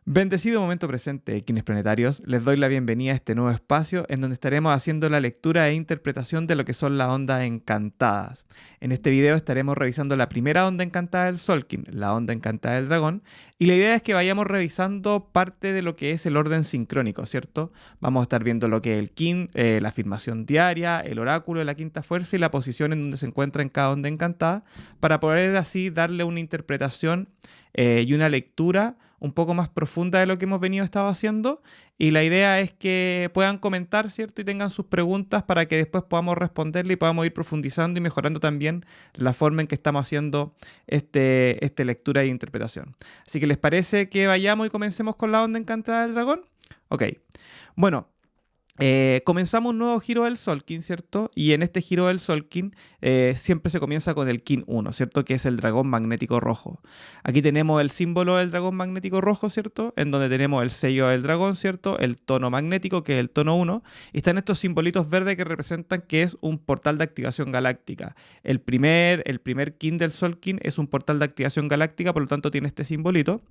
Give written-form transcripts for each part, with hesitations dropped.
Bendecido momento presente, Kines Planetarios, les doy la bienvenida a este nuevo espacio en donde estaremos haciendo la lectura e interpretación de lo que son las ondas encantadas. En este video estaremos revisando la primera onda encantada del Solkin, la onda encantada del dragón, y la idea es que vayamos revisando parte de lo que es el orden sincrónico, ¿cierto? Vamos a estar viendo lo que es el Kin, la afirmación diaria, el oráculo de la quinta fuerza y la posición en donde se encuentra en cada onda encantada, para poder así darle una interpretación y una lectura un poco más profunda de lo que hemos venido estado haciendo. Y la idea es que puedan comentar, ¿cierto? Y tengan sus preguntas para que después podamos responderle y podamos ir profundizando y mejorando también la forma en que estamos haciendo este lectura e interpretación. Así que ¿les parece que vayamos y comencemos con la onda encantada del dragón? Ok. Bueno, comenzamos un nuevo giro del Solkin, ¿cierto? Y en este giro del Solkin siempre se comienza con el Kin 1, ¿cierto? Que es el dragón magnético rojo. Aquí tenemos el símbolo del dragón magnético rojo, ¿cierto? En donde tenemos el sello del dragón, ¿cierto? El tono magnético, que es el tono 1. Y están estos simbolitos verdes que representan que es un portal de activación galáctica. El primer Kin del Solkin es un portal de activación galáctica, por lo tanto tiene este simbolito.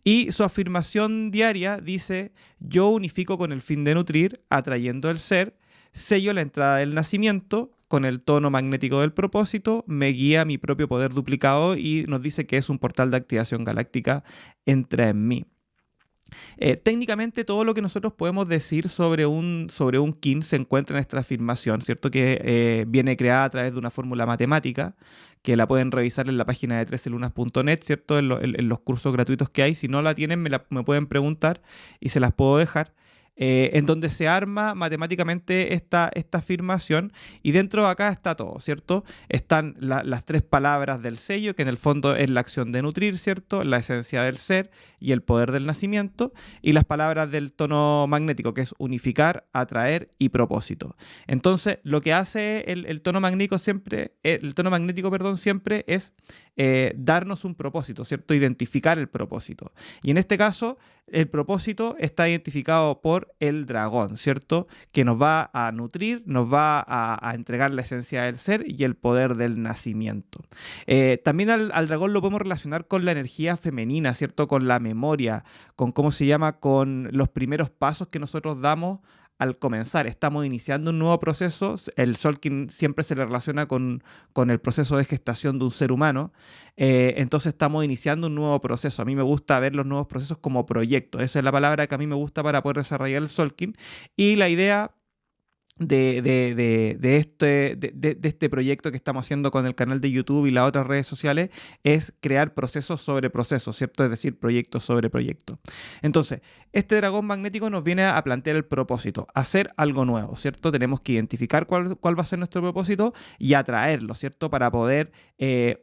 Y su afirmación diaria dice: yo unifico con el fin de nutrir, atrayendo el ser, sello la entrada del nacimiento, con el tono magnético del propósito, me guía mi propio poder duplicado y nos dice que es un portal de activación galáctica, entra en mí. Técnicamente todo lo que nosotros podemos decir sobre un kin se encuentra en esta afirmación, ¿cierto? Que viene creada a través de una fórmula matemática que la pueden revisar en la página de 13lunas.net, ¿cierto? En los cursos gratuitos que hay. Si no la tienen, me pueden preguntar y se las puedo dejar. En donde se arma matemáticamente esta afirmación y dentro de acá está todo, ¿cierto? Están las tres palabras del sello, que en el fondo es la acción de nutrir, ¿cierto? La esencia del ser y el poder del nacimiento, y las palabras del tono magnético, que es unificar, atraer y propósito. Entonces, lo que hace el tono magnético siempre, perdón, siempre es darnos un propósito, ¿cierto? Identificar el propósito. Y en este caso, el propósito está identificado por el dragón, ¿cierto? Que nos va a nutrir, nos va a entregar la esencia del ser y el poder del nacimiento. También al dragón lo podemos relacionar con la energía femenina, ¿cierto? Con la memoria, con cómo se llama, con los primeros pasos que nosotros damos al comenzar. Estamos iniciando un nuevo proceso. El Solkin siempre se le relaciona con el proceso de gestación de un ser humano. Entonces estamos iniciando un nuevo proceso. A mí me gusta ver los nuevos procesos como proyectos. Esa es la palabra que a mí me gusta para poder desarrollar el Solkin. Y la idea de este proyecto que estamos haciendo con el canal de YouTube y las otras redes sociales es crear procesos sobre procesos, ¿cierto? Es decir, proyectos sobre proyectos. Entonces, este dragón magnético nos viene a plantear el propósito, hacer algo nuevo, ¿cierto? Tenemos que identificar cuál va a ser nuestro propósito y atraerlo, ¿cierto? Para poder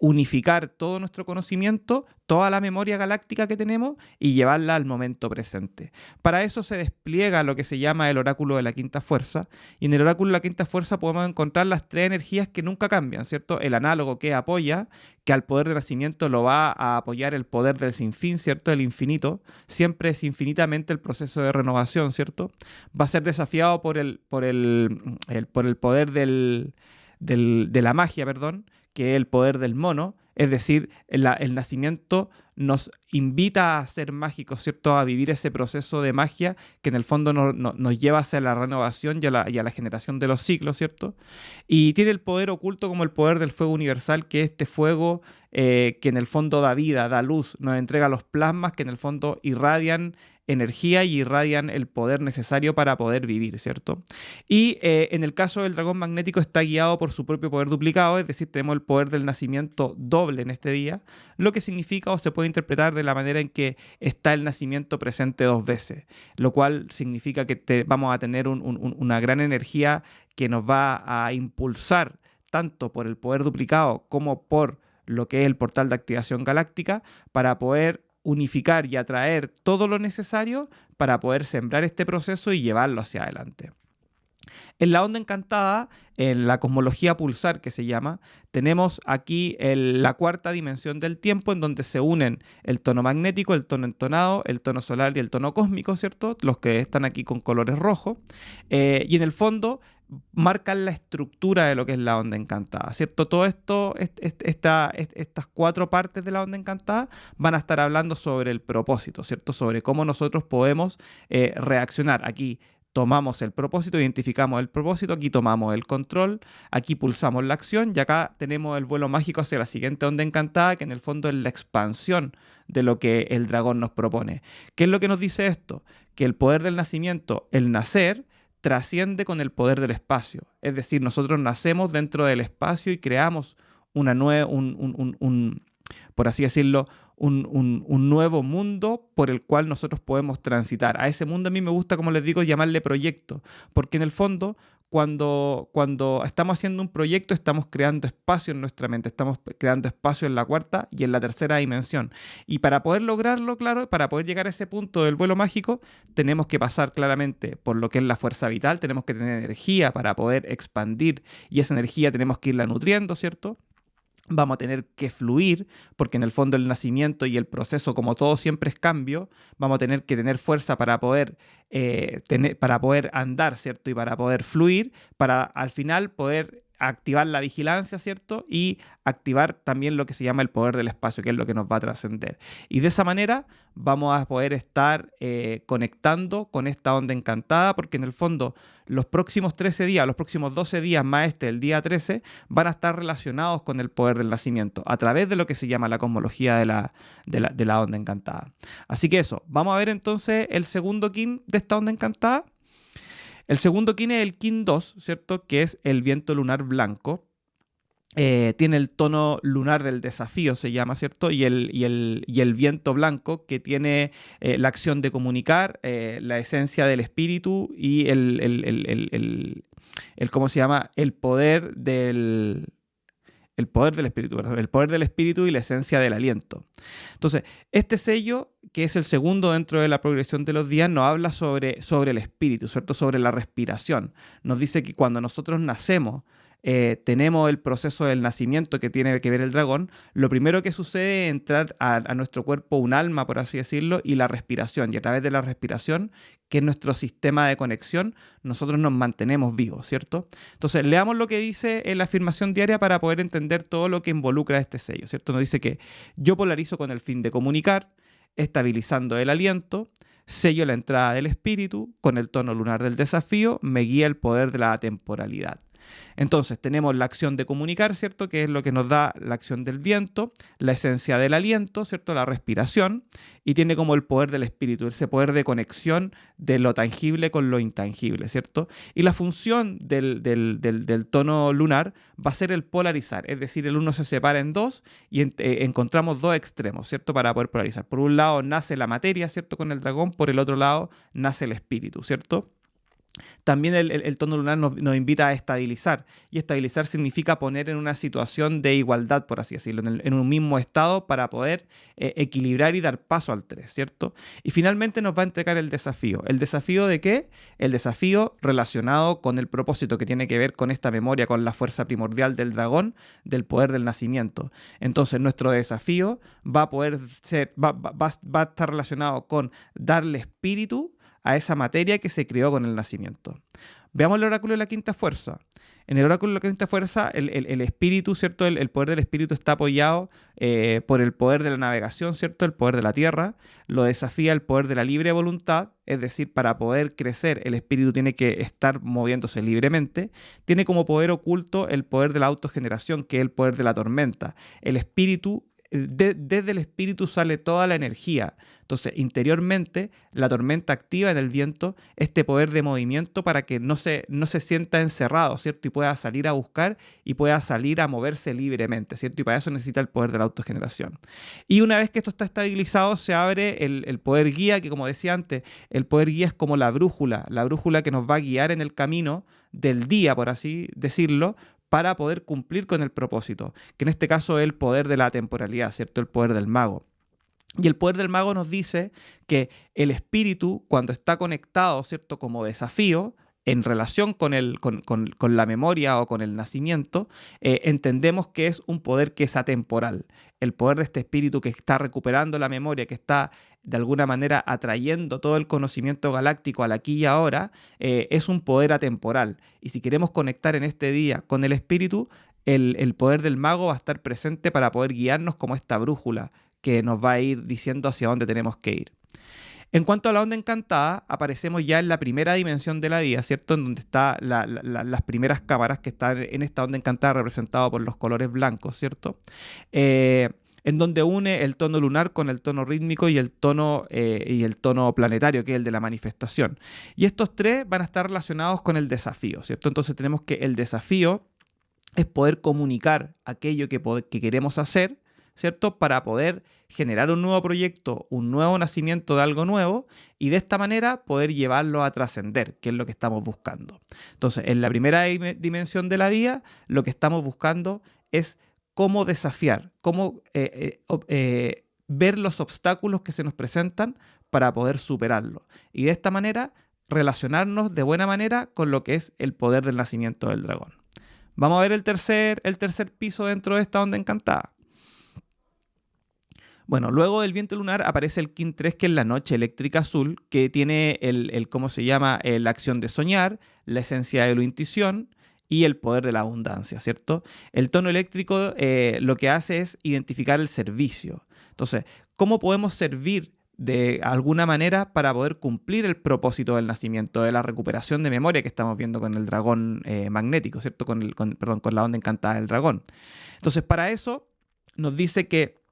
unificar todo nuestro conocimiento, toda la memoria galáctica que tenemos y llevarla al momento presente. Para eso se despliega lo que se llama el oráculo de la quinta fuerza. Y en el oráculo de la quinta fuerza podemos encontrar las tres energías que nunca cambian, ¿cierto? El análogo, que apoya, que al poder de nacimiento lo va a apoyar el poder del sinfín, ¿cierto? El infinito. Siempre es infinitamente el proceso de renovación, ¿cierto? Va a ser desafiado por el poder de la magia, perdón, que es el poder del mono. Es decir, el nacimiento nos invita a ser mágicos, ¿cierto? A vivir ese proceso de magia que en el fondo nos lleva hacia la renovación y a la generación de los ciclos, ¿cierto? Y tiene el poder oculto como el poder del fuego universal, que es este fuego que en el fondo da vida, da luz, nos entrega los plasmas que en el fondo irradian energía y irradian el poder necesario para poder vivir, ¿cierto? Y en el caso del dragón magnético está guiado por su propio poder duplicado, es decir, tenemos el poder del nacimiento doble en este día, lo que significa o se puede interpretar de la manera en que está el nacimiento presente dos veces, lo cual significa que vamos a tener una gran energía que nos va a impulsar tanto por el poder duplicado como por lo que es el portal de activación galáctica para poder unificar y atraer todo lo necesario para poder sembrar este proceso y llevarlo hacia adelante. En la onda encantada, en la cosmología pulsar que se llama, tenemos aquí la cuarta dimensión del tiempo en donde se unen el tono magnético, el tono entonado, el tono solar y el tono cósmico, ¿cierto? Los que están aquí con colores rojos. Y en el fondo marcan la estructura de lo que es la onda encantada, ¿cierto? Todo esto, estas cuatro partes de la onda encantada van a estar hablando sobre el propósito, ¿cierto? Sobre cómo nosotros podemos reaccionar. Aquí tomamos el propósito, identificamos el propósito, aquí tomamos el control, aquí pulsamos la acción y acá tenemos el vuelo mágico hacia la siguiente onda encantada, que en el fondo es la expansión de lo que el dragón nos propone. ¿Qué es lo que nos dice esto? Que el poder del nacimiento, el nacer, trasciende con el poder del espacio. Es decir, nosotros nacemos dentro del espacio y creamos una nueva, por así decirlo, un nuevo mundo por el cual nosotros podemos transitar. A ese mundo a mí me gusta, como les digo, llamarle proyecto, porque en el fondo, cuando estamos haciendo un proyecto, estamos creando espacio en nuestra mente, estamos creando espacio en la cuarta y en la tercera dimensión. Y para poder lograrlo, claro, para poder llegar a ese punto del vuelo mágico, tenemos que pasar claramente por lo que es la fuerza vital, tenemos que tener energía para poder expandir y esa energía tenemos que irla nutriendo, ¿cierto? Vamos a tener que fluir, porque en el fondo el nacimiento y el proceso, como todo siempre es cambio, vamos a tener que tener fuerza para poder andar, ¿cierto? Y para poder fluir, para al final poder activar la vigilancia, ¿cierto? Y activar también lo que se llama el poder del espacio, que es lo que nos va a trascender. Y de esa manera vamos a poder estar conectando con esta onda encantada, porque en el fondo los próximos 13 días, los próximos 12 días más el día 13, van a estar relacionados con el poder del nacimiento, a través de lo que se llama la cosmología de la onda encantada. Así que eso, vamos a ver entonces el segundo kin de esta onda encantada. El segundo kin es el kin 2, ¿cierto? Que es el viento lunar blanco. Tiene el tono lunar del desafío, se llama, ¿cierto? Y el viento blanco, que tiene la acción de comunicar, la esencia del espíritu y ¿cómo se llama? El poder del espíritu, perdón, el poder del espíritu y la esencia del aliento. Entonces, este sello, que es el segundo dentro de la progresión de los días, nos habla sobre el espíritu, ¿cierto? Sobre la respiración. Nos dice que cuando nosotros nacemos, tenemos el proceso del nacimiento que tiene que ver el dragón. Lo primero que sucede es entrar a nuestro cuerpo un alma, por así decirlo, y la respiración. Y a través de la respiración, que es nuestro sistema de conexión, nosotros nos mantenemos vivos, ¿cierto? Entonces, leamos lo que dice en la afirmación diaria para poder entender todo lo que involucra este sello, ¿cierto? Nos dice que yo polarizo con el fin de comunicar, estabilizando el aliento, sello la entrada del espíritu, con el tono lunar del desafío, me guía el poder de la atemporalidad. Entonces tenemos la acción de comunicar, ¿cierto? Que es lo que nos da la acción del viento, la esencia del aliento, ¿cierto? La respiración, y tiene como el poder del espíritu, ese poder de conexión de lo tangible con lo intangible, ¿cierto? Y la función del tono lunar va a ser el polarizar, es decir, el uno se separa en dos y encontramos dos extremos, ¿cierto? Para poder polarizar. Por un lado nace la materia, ¿cierto? Con el dragón, por el otro lado nace el espíritu, ¿cierto? También el tono lunar nos invita a estabilizar, y estabilizar significa poner en una situación de igualdad, por así decirlo, en un mismo estado para poder equilibrar y dar paso al 3, ¿cierto? Y finalmente nos va a entregar el desafío. ¿El desafío de qué? El desafío relacionado con el propósito, que tiene que ver con esta memoria, con la fuerza primordial del dragón, del poder del nacimiento. Entonces nuestro desafío va a poder ser, va a estar relacionado con darle espíritu a esa materia que se creó con el nacimiento. Veamos el oráculo de la quinta fuerza. En el oráculo de la quinta fuerza, el espíritu, ¿cierto? El poder del espíritu está apoyado por el poder de la navegación, ¿cierto? El poder de la tierra. Lo desafía el poder de la libre voluntad, es decir, para poder crecer, el espíritu tiene que estar moviéndose libremente. Tiene como poder oculto el poder de la autogeneración, que es el poder de la tormenta. El espíritu desde el espíritu sale toda la energía. Entonces, interiormente, la tormenta activa en el viento este poder de movimiento para que no se sienta encerrado, ¿cierto? Y pueda salir a buscar y pueda salir a moverse libremente, ¿cierto? Y para eso necesita el poder de la autogeneración. Y una vez que esto está estabilizado, se abre el poder guía, que como decía antes, el poder guía es como la brújula que nos va a guiar en el camino del día, por así decirlo, para poder cumplir con el propósito, que en este caso es el poder de la temporalidad, ¿cierto? El poder del mago. Y el poder del mago nos dice que el espíritu, cuando está conectado, ¿cierto? Como desafío, en relación con la memoria o con el nacimiento, entendemos que es un poder que es atemporal. El poder de este espíritu que está recuperando la memoria, que está de alguna manera atrayendo todo el conocimiento galáctico al aquí y ahora, es un poder atemporal. Y si queremos conectar en este día con el espíritu, el poder del mago va a estar presente para poder guiarnos como esta brújula que nos va a ir diciendo hacia dónde tenemos que ir. En cuanto a la onda encantada, aparecemos ya en la primera dimensión de la vida, ¿cierto? En donde están las primeras cámaras que están en esta onda encantada representado por los colores blancos, ¿cierto? En donde une el tono lunar con el tono rítmico y el tono planetario, que es el de la manifestación. Y estos tres van a estar relacionados con el desafío, ¿cierto? Entonces tenemos que el desafío es poder comunicar aquello que queremos hacer, ¿cierto? Para poder generar un nuevo proyecto, un nuevo nacimiento de algo nuevo y de esta manera poder llevarlo a trascender, que es lo que estamos buscando. Entonces, en la primera dimensión de la vida, lo que estamos buscando es cómo desafiar, cómo ver los obstáculos que se nos presentan para poder superarlo. Y de esta manera, relacionarnos de buena manera con lo que es el poder del nacimiento del dragón. Vamos a ver el tercer piso dentro de esta onda encantada. Bueno, luego del viento lunar aparece el Kin 3, que es la noche eléctrica azul, que tiene ¿cómo se llama? La acción de soñar, la esencia de la intuición y el poder de la abundancia, ¿cierto? El tono eléctrico lo que hace es identificar el servicio. Entonces, ¿cómo podemos servir de alguna manera para poder cumplir el propósito del nacimiento, de la recuperación de memoria que estamos viendo con el dragón magnético, ¿cierto? Con la onda encantada del dragón. Entonces, para eso nos dice que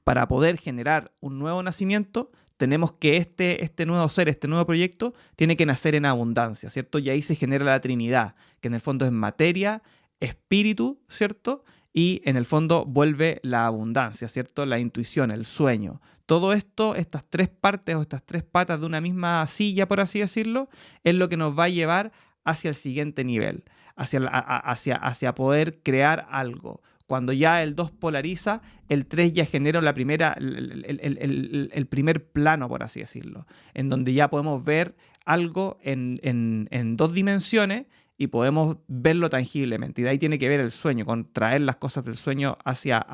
para poder generar un nuevo nacimiento, tenemos que este nuevo ser, este nuevo proyecto, tiene que nacer en abundancia, ¿cierto? Y ahí se genera la Trinidad, que en el fondo es materia, espíritu, ¿cierto? Y en el fondo vuelve la abundancia, ¿cierto? La intuición, el sueño. Todo esto, estas tres partes o estas tres patas de una misma silla, por así decirlo, es lo que nos va a llevar hacia el siguiente nivel, hacia poder crear algo. Cuando ya el 2 polariza, el 3 ya genera el primer plano, por así decirlo, en donde ya podemos ver algo en dos dimensiones y podemos verlo tangiblemente. Y de ahí tiene que ver el sueño, con traer las cosas del sueño hacia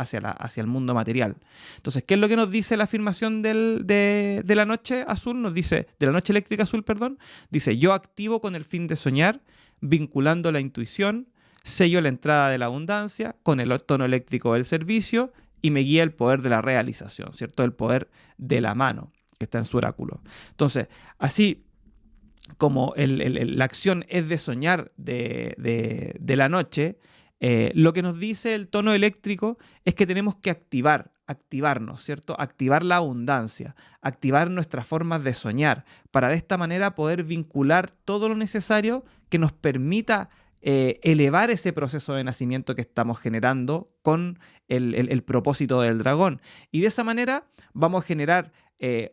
el mundo material. Entonces, ¿qué es lo que nos dice la afirmación de la noche azul? Nos dice, de la noche eléctrica azul, perdón. Dice, yo activo con el fin de soñar, vinculando la intuición, sello la entrada de la abundancia con el tono eléctrico del servicio y me guía el poder de la realización, ¿cierto? El poder de la mano que está en su oráculo. Entonces, así como la acción es de soñar de la noche, lo que nos dice el tono eléctrico es que tenemos que activarnos, ¿cierto? Activar la abundancia, activar nuestras formas de soñar, para de esta manera poder vincular todo lo necesario que nos permita elevar ese proceso de nacimiento que estamos generando con el propósito del dragón. Y de esa manera vamos a generar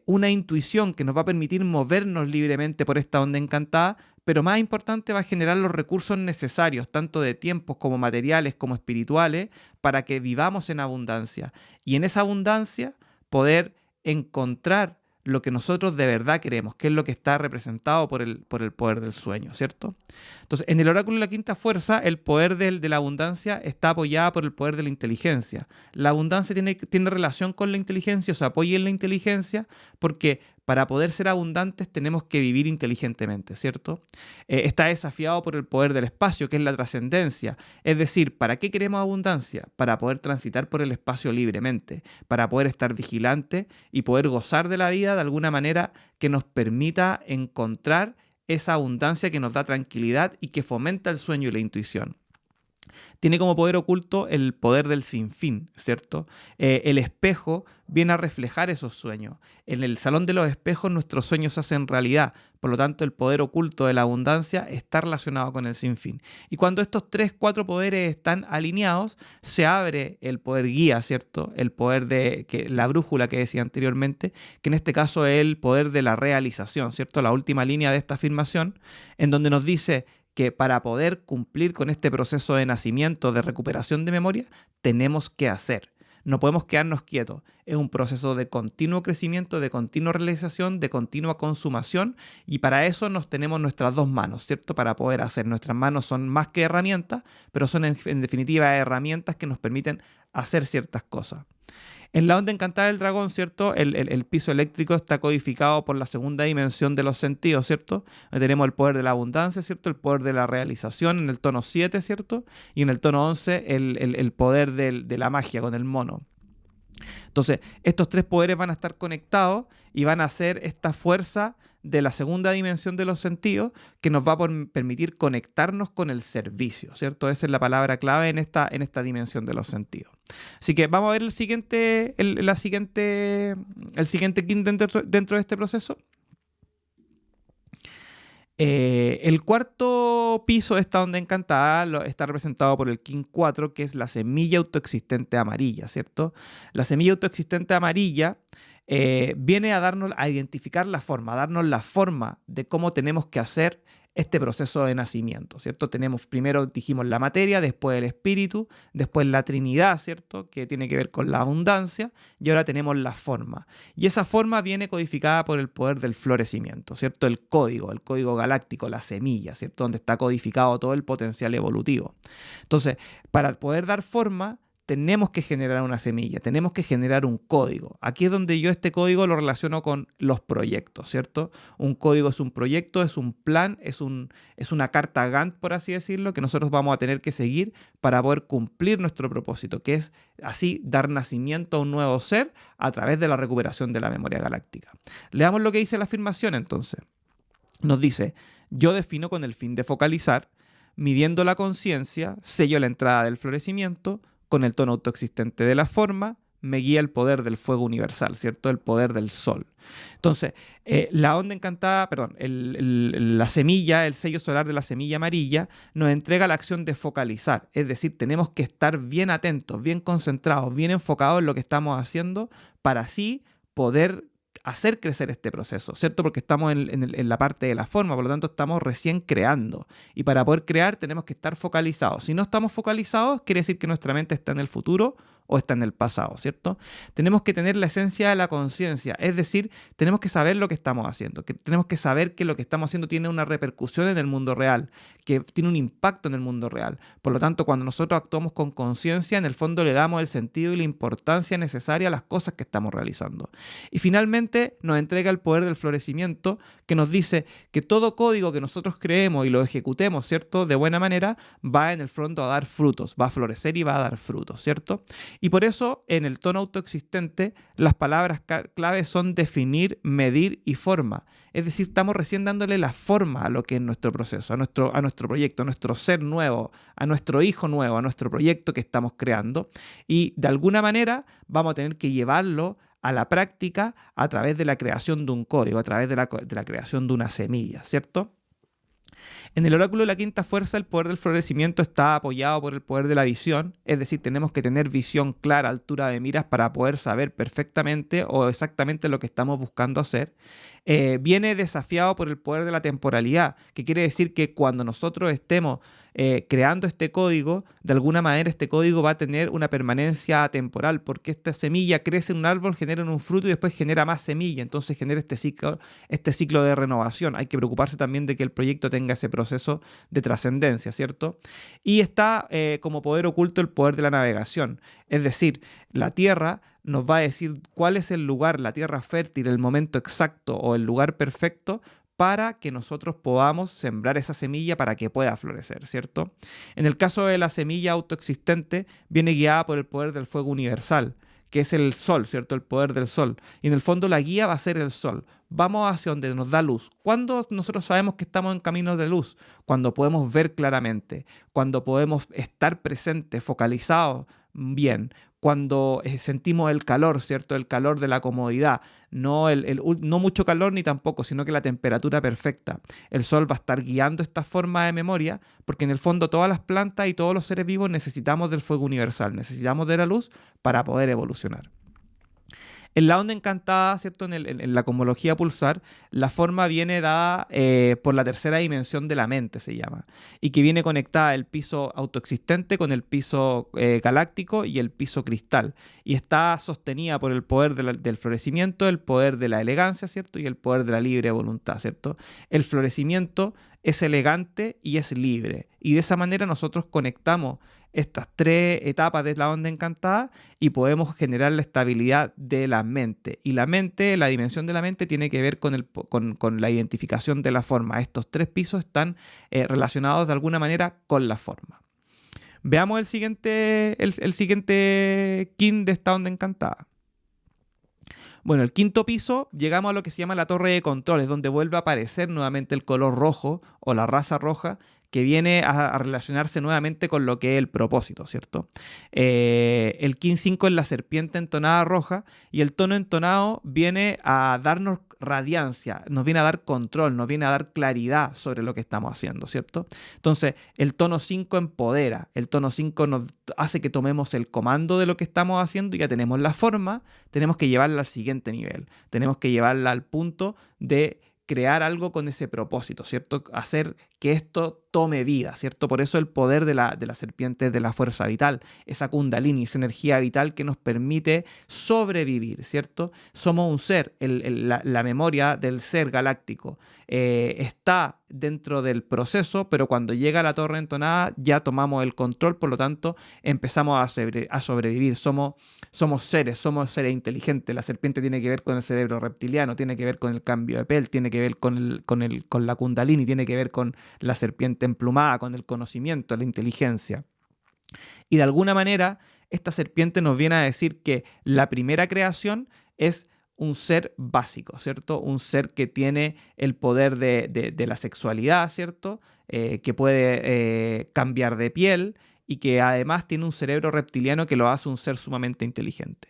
una intuición que nos va a permitir movernos libremente por esta onda encantada, pero más importante, va a generar los recursos necesarios, tanto de tiempos como materiales como espirituales, para que vivamos en abundancia. Y en esa abundancia poder encontrar lo que nosotros de verdad queremos, que es lo que está representado por el poder del sueño, ¿cierto? Entonces, en el oráculo de la quinta fuerza, el poder de la abundancia está apoyada por el poder de la inteligencia. La abundancia tiene relación con la inteligencia, o se apoya en la inteligencia, porque para poder ser abundantes tenemos que vivir inteligentemente, ¿cierto? Está desafiado por el poder del espacio, que es la trascendencia. Es decir, ¿para qué queremos abundancia? Para poder transitar por el espacio libremente, para poder estar vigilante y poder gozar de la vida de alguna manera que nos permita encontrar esa abundancia que nos da tranquilidad y que fomenta el sueño y la intuición. Tiene como poder oculto el poder del sinfín, ¿cierto? El espejo viene a reflejar esos sueños. En el salón de los espejos nuestros sueños se hacen realidad. Por lo tanto, el poder oculto de la abundancia está relacionado con el sinfín. Y cuando estos 3-4 poderes están alineados, se abre el poder guía, ¿cierto? El poder la brújula que decía anteriormente, que en este caso es el poder de la realización, ¿cierto? La última línea de esta afirmación, en donde nos dice que para poder cumplir con este proceso de nacimiento, de recuperación de memoria, tenemos que hacer. No podemos quedarnos quietos. Es un proceso de continuo crecimiento, de continua realización, de continua consumación, y para eso nos tenemos nuestras dos manos, ¿cierto? Para poder hacer. Nuestras manos son más que herramientas, pero son en definitiva herramientas que nos permiten hacer ciertas cosas. En la onda encantada del dragón, ¿cierto? El piso eléctrico está codificado por la segunda dimensión de los sentidos, ¿cierto? Tenemos el poder de la abundancia, ¿cierto? El poder de la realización en el tono 7, ¿cierto? Y en el tono 11 el poder de la magia con el mono. Entonces, estos tres poderes van a estar conectados y van a hacer esta fuerza de la segunda dimensión de los sentidos que nos va a permitir conectarnos con el servicio, ¿cierto? Esa es la palabra clave en esta dimensión de los sentidos. Así que vamos a ver el siguiente kin dentro de este proceso. El cuarto piso de esta onda encantada está representado por el kin 4, que es la semilla autoexistente amarilla, ¿cierto? La semilla autoexistente amarilla viene a identificar la forma, a darnos la forma de cómo tenemos que hacer este proceso de nacimiento, ¿cierto? Tenemos primero, dijimos, la materia, después el espíritu, después la Trinidad, ¿cierto? Que tiene que ver con la abundancia, y ahora tenemos la forma. Y esa forma viene codificada por el poder del florecimiento, ¿cierto? El código galáctico, la semilla, ¿cierto? Donde está codificado todo el potencial evolutivo. Entonces, para poder dar forma, tenemos que generar una semilla, tenemos que generar un código. Aquí es donde yo este código lo relaciono con los proyectos, ¿cierto? Un código es un proyecto, es un plan, es una carta Gantt, por así decirlo, que nosotros vamos a tener que seguir para poder cumplir nuestro propósito, que es así dar nacimiento a un nuevo ser a través de la recuperación de la memoria galáctica. Leamos lo que dice la afirmación entonces. Nos dice: yo defino con el fin de focalizar, midiendo la conciencia, sello la entrada del florecimiento. Con el tono autoexistente de la forma, me guía el poder del fuego universal, ¿cierto? El poder del sol. Entonces, la onda encantada, perdón, la semilla, el sello solar de la semilla amarilla, nos entrega la acción de focalizar. Es decir, tenemos que estar bien atentos, bien concentrados, bien enfocados en lo que estamos haciendo para así poder hacer crecer este proceso, ¿cierto? Porque estamos en la parte de la forma, por lo tanto estamos recién creando. Y para poder crear tenemos que estar focalizados. Si no estamos focalizados, quiere decir que nuestra mente está en el futuro o está en el pasado, ¿cierto? Tenemos que tener la esencia de la conciencia, es decir, tenemos que saber lo que estamos haciendo, que tenemos que saber que lo que estamos haciendo tiene una repercusión en el mundo real, que tiene un impacto en el mundo real. Por lo tanto, cuando nosotros actuamos con conciencia, en el fondo le damos el sentido y la importancia necesaria a las cosas que estamos realizando. Y finalmente nos entrega el poder del florecimiento, que nos dice que todo código que nosotros creemos y lo ejecutemos, ¿cierto?, de buena manera, va en el fondo a dar frutos, va a florecer y va a dar frutos, ¿cierto? Y por eso, en el tono autoexistente, las palabras clave son definir, medir y forma. Es decir, estamos recién dándole la forma a lo que es nuestro proceso, a nuestro proyecto, a nuestro ser nuevo, a nuestro hijo nuevo, a nuestro proyecto que estamos creando. Y de alguna manera vamos a tener que llevarlo a la práctica a través de la creación de un código, a través de la creación de una semilla, ¿cierto? En el oráculo de la quinta fuerza, el poder del florecimiento está apoyado por el poder de la visión, es decir, tenemos que tener visión clara, altura de miras para poder saber perfectamente o exactamente lo que estamos buscando hacer. Viene desafiado por el poder de la temporalidad, que quiere decir que cuando nosotros estemos creando este código, de alguna manera este código va a tener una permanencia atemporal, porque esta semilla crece en un árbol, genera un fruto y después genera más semilla, entonces genera este ciclo de renovación. Hay que preocuparse también de que el proyecto tenga ese proceso de trascendencia, ¿cierto? Y está como poder oculto el poder de la navegación, es decir, la Tierra nos va a decir cuál es el lugar, la tierra fértil, el momento exacto o el lugar perfecto para que nosotros podamos sembrar esa semilla para que pueda florecer, ¿cierto? En el caso de la semilla autoexistente, viene guiada por el poder del fuego universal, que es el sol, ¿cierto? El poder del sol. Y en el fondo la guía va a ser el sol. Vamos hacia donde nos da luz. ¿Cuándo nosotros sabemos que estamos en caminos de luz? Cuando podemos ver claramente, cuando podemos estar presentes, focalizados bien, cuando sentimos el calor, ¿cierto? El calor de la comodidad, no mucho calor ni tampoco, sino que la temperatura perfecta. El sol va a estar guiando esta forma de memoria, porque en el fondo todas las plantas y todos los seres vivos necesitamos del fuego universal, necesitamos de la luz para poder evolucionar. En la onda encantada, ¿cierto? En la cosmología pulsar, la forma viene dada por la tercera dimensión de la mente, se llama, y que viene conectada el piso autoexistente con el piso galáctico y el piso cristal, y está sostenida por el poder del florecimiento, el poder de la elegancia, ¿cierto? Y el poder de la libre voluntad, ¿cierto? El florecimiento es elegante y es libre, y de esa manera nosotros conectamos estas tres etapas de la onda encantada y podemos generar la estabilidad de la mente. Y la mente, la dimensión de la mente tiene que ver con la identificación de la forma. Estos tres pisos están relacionados de alguna manera con la forma. Veamos el siguiente kin de esta onda encantada. Bueno, el quinto piso llegamos a lo que se llama la torre de controles, donde vuelve a aparecer nuevamente el color rojo o la raza roja, que viene a relacionarse nuevamente con lo que es el propósito, ¿cierto? El kin 5 es la serpiente entonada roja y el tono entonado viene a darnos radiancia, nos viene a dar control, nos viene a dar claridad sobre lo que estamos haciendo, ¿cierto? Entonces, el tono 5 empodera, el tono 5 nos hace que tomemos el comando de lo que estamos haciendo y ya tenemos la forma, tenemos que llevarla al siguiente nivel, tenemos que llevarla al punto de crear algo con ese propósito, ¿cierto? Hacer que esto tome vida, ¿cierto? Por eso el poder de la serpiente de la fuerza vital, esa kundalini, esa energía vital que nos permite sobrevivir, ¿cierto? Somos un ser, la memoria del ser galáctico está dentro del proceso, pero cuando llega la torre entonada ya tomamos el control, por lo tanto empezamos a sobrevivir. Somos seres inteligentes. La serpiente tiene que ver con el cerebro reptiliano, tiene que ver con el cambio de piel, tiene que ver con la kundalini, tiene que ver con la serpiente emplumada, con el conocimiento, la inteligencia. Y de alguna manera, esta serpiente nos viene a decir que la primera creación es un ser básico, ¿cierto? Un ser que tiene el poder de la sexualidad, ¿cierto? Que puede cambiar de piel y que además tiene un cerebro reptiliano que lo hace un ser sumamente inteligente.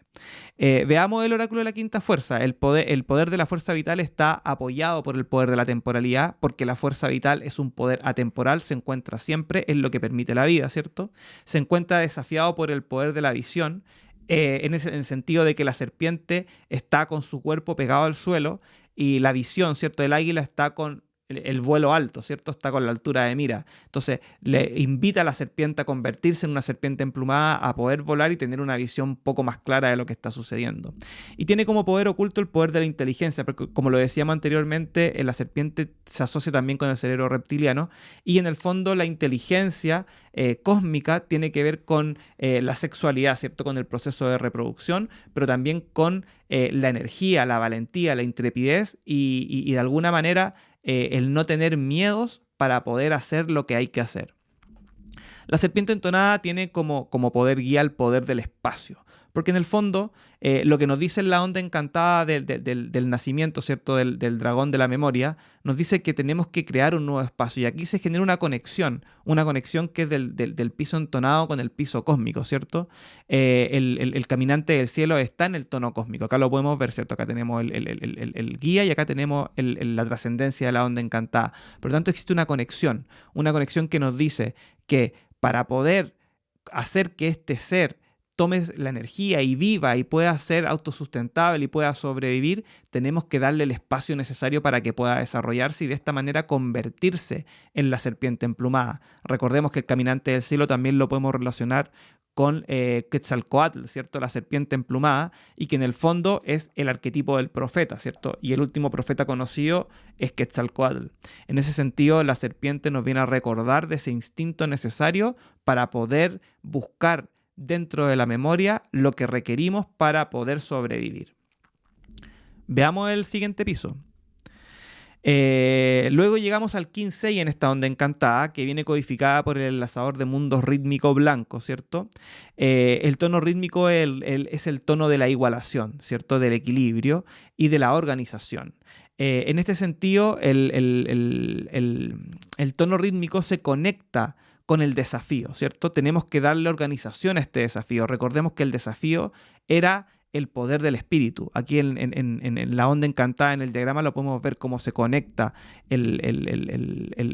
Veamos el oráculo de la quinta fuerza. El poder de la fuerza vital está apoyado por el poder de la temporalidad, porque la fuerza vital es un poder atemporal, se encuentra siempre, es lo que permite la vida, ¿cierto? Se encuentra desafiado por el poder de la visión, en el sentido de que la serpiente está con su cuerpo pegado al suelo y la visión, ¿cierto? Del águila está con el vuelo alto, ¿cierto? Está con la altura de mira. Entonces, le invita a la serpiente a convertirse en una serpiente emplumada, a poder volar y tener una visión un poco más clara de lo que está sucediendo. Y tiene como poder oculto el poder de la inteligencia, porque como lo decíamos anteriormente, la serpiente se asocia también con el cerebro reptiliano y en el fondo la inteligencia cósmica tiene que ver con la sexualidad, ¿cierto? Con el proceso de reproducción, pero también con la energía, la valentía, la intrepidez y de alguna manera el no tener miedos para poder hacer lo que hay que hacer. La serpiente entonada tiene como poder guía el poder del espacio, porque en el fondo lo que nos dice en la onda encantada del nacimiento, ¿cierto? Del dragón de la memoria, nos dice que tenemos que crear un nuevo espacio y aquí se genera una conexión que es del piso entonado con el piso cósmico, ¿cierto? El caminante del cielo está en el tono cósmico, acá lo podemos ver, ¿cierto? Acá tenemos el guía y acá tenemos la trascendencia de la onda encantada. Por lo tanto, existe una conexión que nos dice que para poder hacer que este ser tome la energía y viva y pueda ser autosustentable y pueda sobrevivir, tenemos que darle el espacio necesario para que pueda desarrollarse y de esta manera convertirse en la serpiente emplumada. Recordemos que el caminante del cielo también lo podemos relacionar con Quetzalcóatl, ¿cierto? La serpiente emplumada, y que en el fondo es el arquetipo del profeta, ¿cierto? Y el último profeta conocido es Quetzalcóatl. En ese sentido, la serpiente nos viene a recordar de ese instinto necesario para poder buscar dentro de la memoria lo que requerimos para poder sobrevivir. Veamos el siguiente piso. Luego llegamos al kin 6 en esta onda encantada, que viene codificada por el enlazador de mundos rítmico blanco, ¿cierto? El tono rítmico es el tono de la igualación, ¿cierto? Del equilibrio y de la organización. En este sentido, el tono rítmico se conecta con el desafío, ¿cierto? Tenemos que darle organización a este desafío. Recordemos que el desafío era el poder del espíritu. Aquí en la onda encantada, en el diagrama, lo podemos ver cómo se conecta el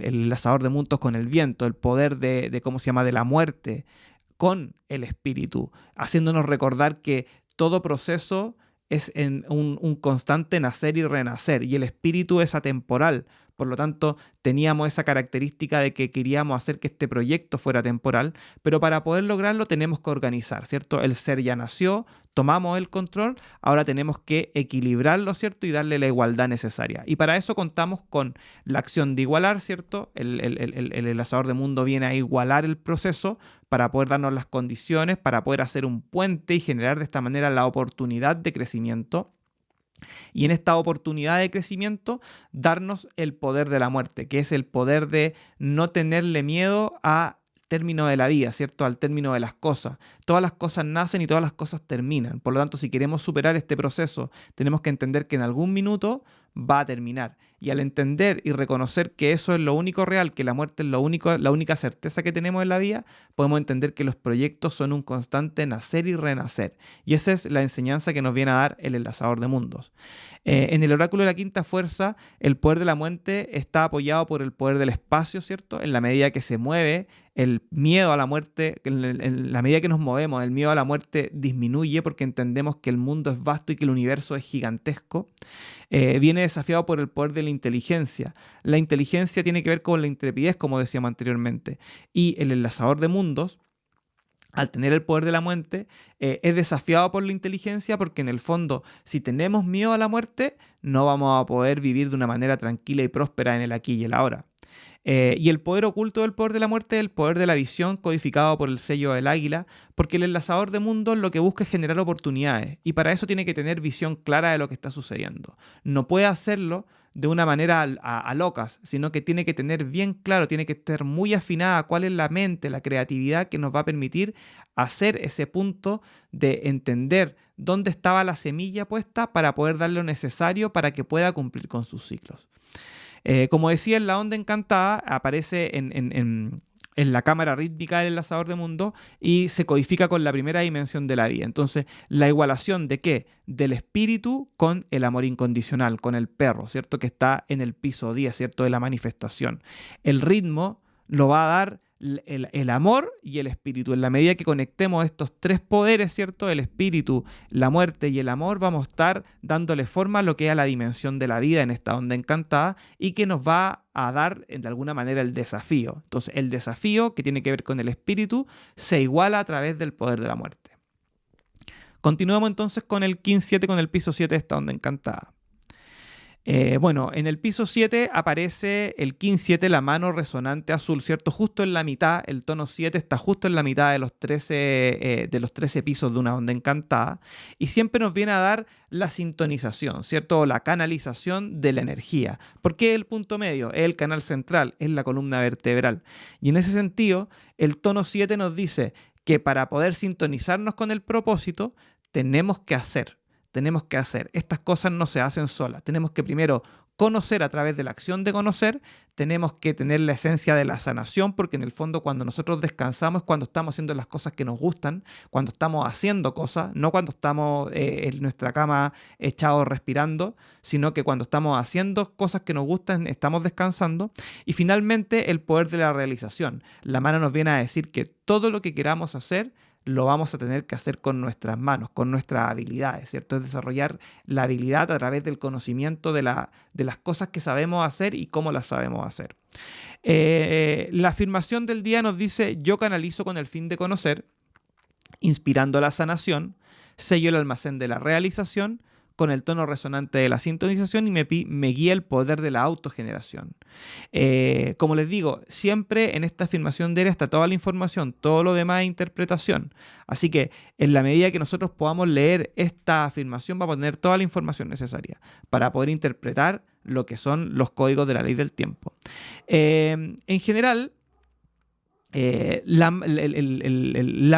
enlazador de mundos con el viento, el poder de ¿cómo se llama?, de la muerte con el espíritu, haciéndonos recordar que todo proceso es en un constante nacer y renacer, y el espíritu es atemporal. Por lo tanto, teníamos esa característica de que queríamos hacer que este proyecto fuera temporal, pero para poder lograrlo tenemos que organizar, ¿cierto? El ser ya nació, tomamos el control, ahora tenemos que equilibrarlo, ¿cierto? Y darle la igualdad necesaria. Y para eso contamos con la acción de igualar, ¿cierto? El enlazador de mundo viene a igualar el proceso para poder darnos las condiciones, para poder hacer un puente y generar de esta manera la oportunidad de crecimiento. Y en esta oportunidad de crecimiento, darnos el poder de la muerte, que es el poder de no tenerle miedo a término de la vida, ¿cierto? Al término de las cosas. Todas las cosas nacen y todas las cosas terminan. Por lo tanto, si queremos superar este proceso, tenemos que entender que en algún minuto va a terminar. Y al entender y reconocer que eso es lo único real, que la muerte es la única certeza que tenemos en la vida, podemos entender que los proyectos son un constante nacer y renacer. Y esa es la enseñanza que nos viene a dar el enlazador de mundos. En el oráculo de la quinta fuerza, el poder de la muerte está apoyado por el poder del espacio, ¿cierto? En la medida que se mueve, el miedo a la muerte, en la medida que nos movemos, el miedo a la muerte disminuye porque entendemos que el mundo es vasto y que el universo es gigantesco. Viene desafiado por el poder de la inteligencia. La inteligencia tiene que ver con la intrepidez, como decíamos anteriormente. Y el enlazador de mundos, al tener el poder de la muerte, es desafiado por la inteligencia porque en el fondo, si tenemos miedo a la muerte, no vamos a poder vivir de una manera tranquila y próspera en el aquí y el ahora. Y el poder oculto del poder de la muerte es el poder de la visión codificado por el sello del águila, porque el enlazador de mundos lo que busca es generar oportunidades y para eso tiene que tener visión clara de lo que está sucediendo. No puede hacerlo de una manera a locas, sino que tiene que tener bien claro, tiene que estar muy afinada a cuál es la mente, la creatividad que nos va a permitir hacer ese punto de entender dónde estaba la semilla puesta para poder darle lo necesario para que pueda cumplir con sus ciclos. Como decía, en la onda encantada aparece en la cámara rítmica del enlazador de mundo y se codifica con la primera dimensión de la vida. Entonces, la igualación de qué? Del espíritu con el amor incondicional, con el perro, ¿cierto? Que está en el piso 10, ¿cierto? De la manifestación. El ritmo lo va a dar el amor y el espíritu. En la medida que conectemos estos tres poderes, ¿cierto? El espíritu, la muerte y el amor, vamos a estar dándole forma a lo que es la dimensión de la vida en esta onda encantada y que nos va a dar de alguna manera el desafío. Entonces, el desafío que tiene que ver con el espíritu se iguala a través del poder de la muerte. Continuamos entonces con el Kin 7, con el piso 7 de esta onda encantada. Bueno, en el piso 7 aparece el Kin 7, la mano resonante azul, ¿cierto? Justo en la mitad, el tono 7 está justo en la mitad de los 13 pisos de una onda encantada y siempre nos viene a dar la sintonización, ¿cierto? O la canalización de la energía. ¿Por qué el punto medio? Es el canal central, es la columna vertebral. Y en ese sentido, el tono 7 nos dice que para poder sintonizarnos con el propósito, tenemos que hacer. Estas cosas no se hacen solas. Tenemos que primero conocer a través de la acción de conocer. Tenemos que tener la esencia de la sanación, porque en el fondo cuando nosotros descansamos es cuando estamos haciendo las cosas que nos gustan, cuando estamos haciendo cosas, no cuando estamos en nuestra cama echados respirando, sino que cuando estamos haciendo cosas que nos gustan, estamos descansando. Y finalmente el poder de la realización. La mano nos viene a decir que todo lo que queramos hacer lo vamos a tener que hacer con nuestras manos, con nuestras habilidades, ¿cierto? Es desarrollar la habilidad a través del conocimiento de las cosas que sabemos hacer y cómo las sabemos hacer. La afirmación del día nos dice: yo canalizo con el fin de conocer, inspirando la sanación, sello el almacén de la realización, con el tono resonante de la sintonización y me guía el poder de la autogeneración. Como les digo, siempre en esta afirmación diaria está toda la información, todo lo demás es interpretación. Así que en la medida que nosotros podamos leer esta afirmación, vamos a tener toda la información necesaria para poder interpretar lo que son los códigos de la ley del tiempo. En general, la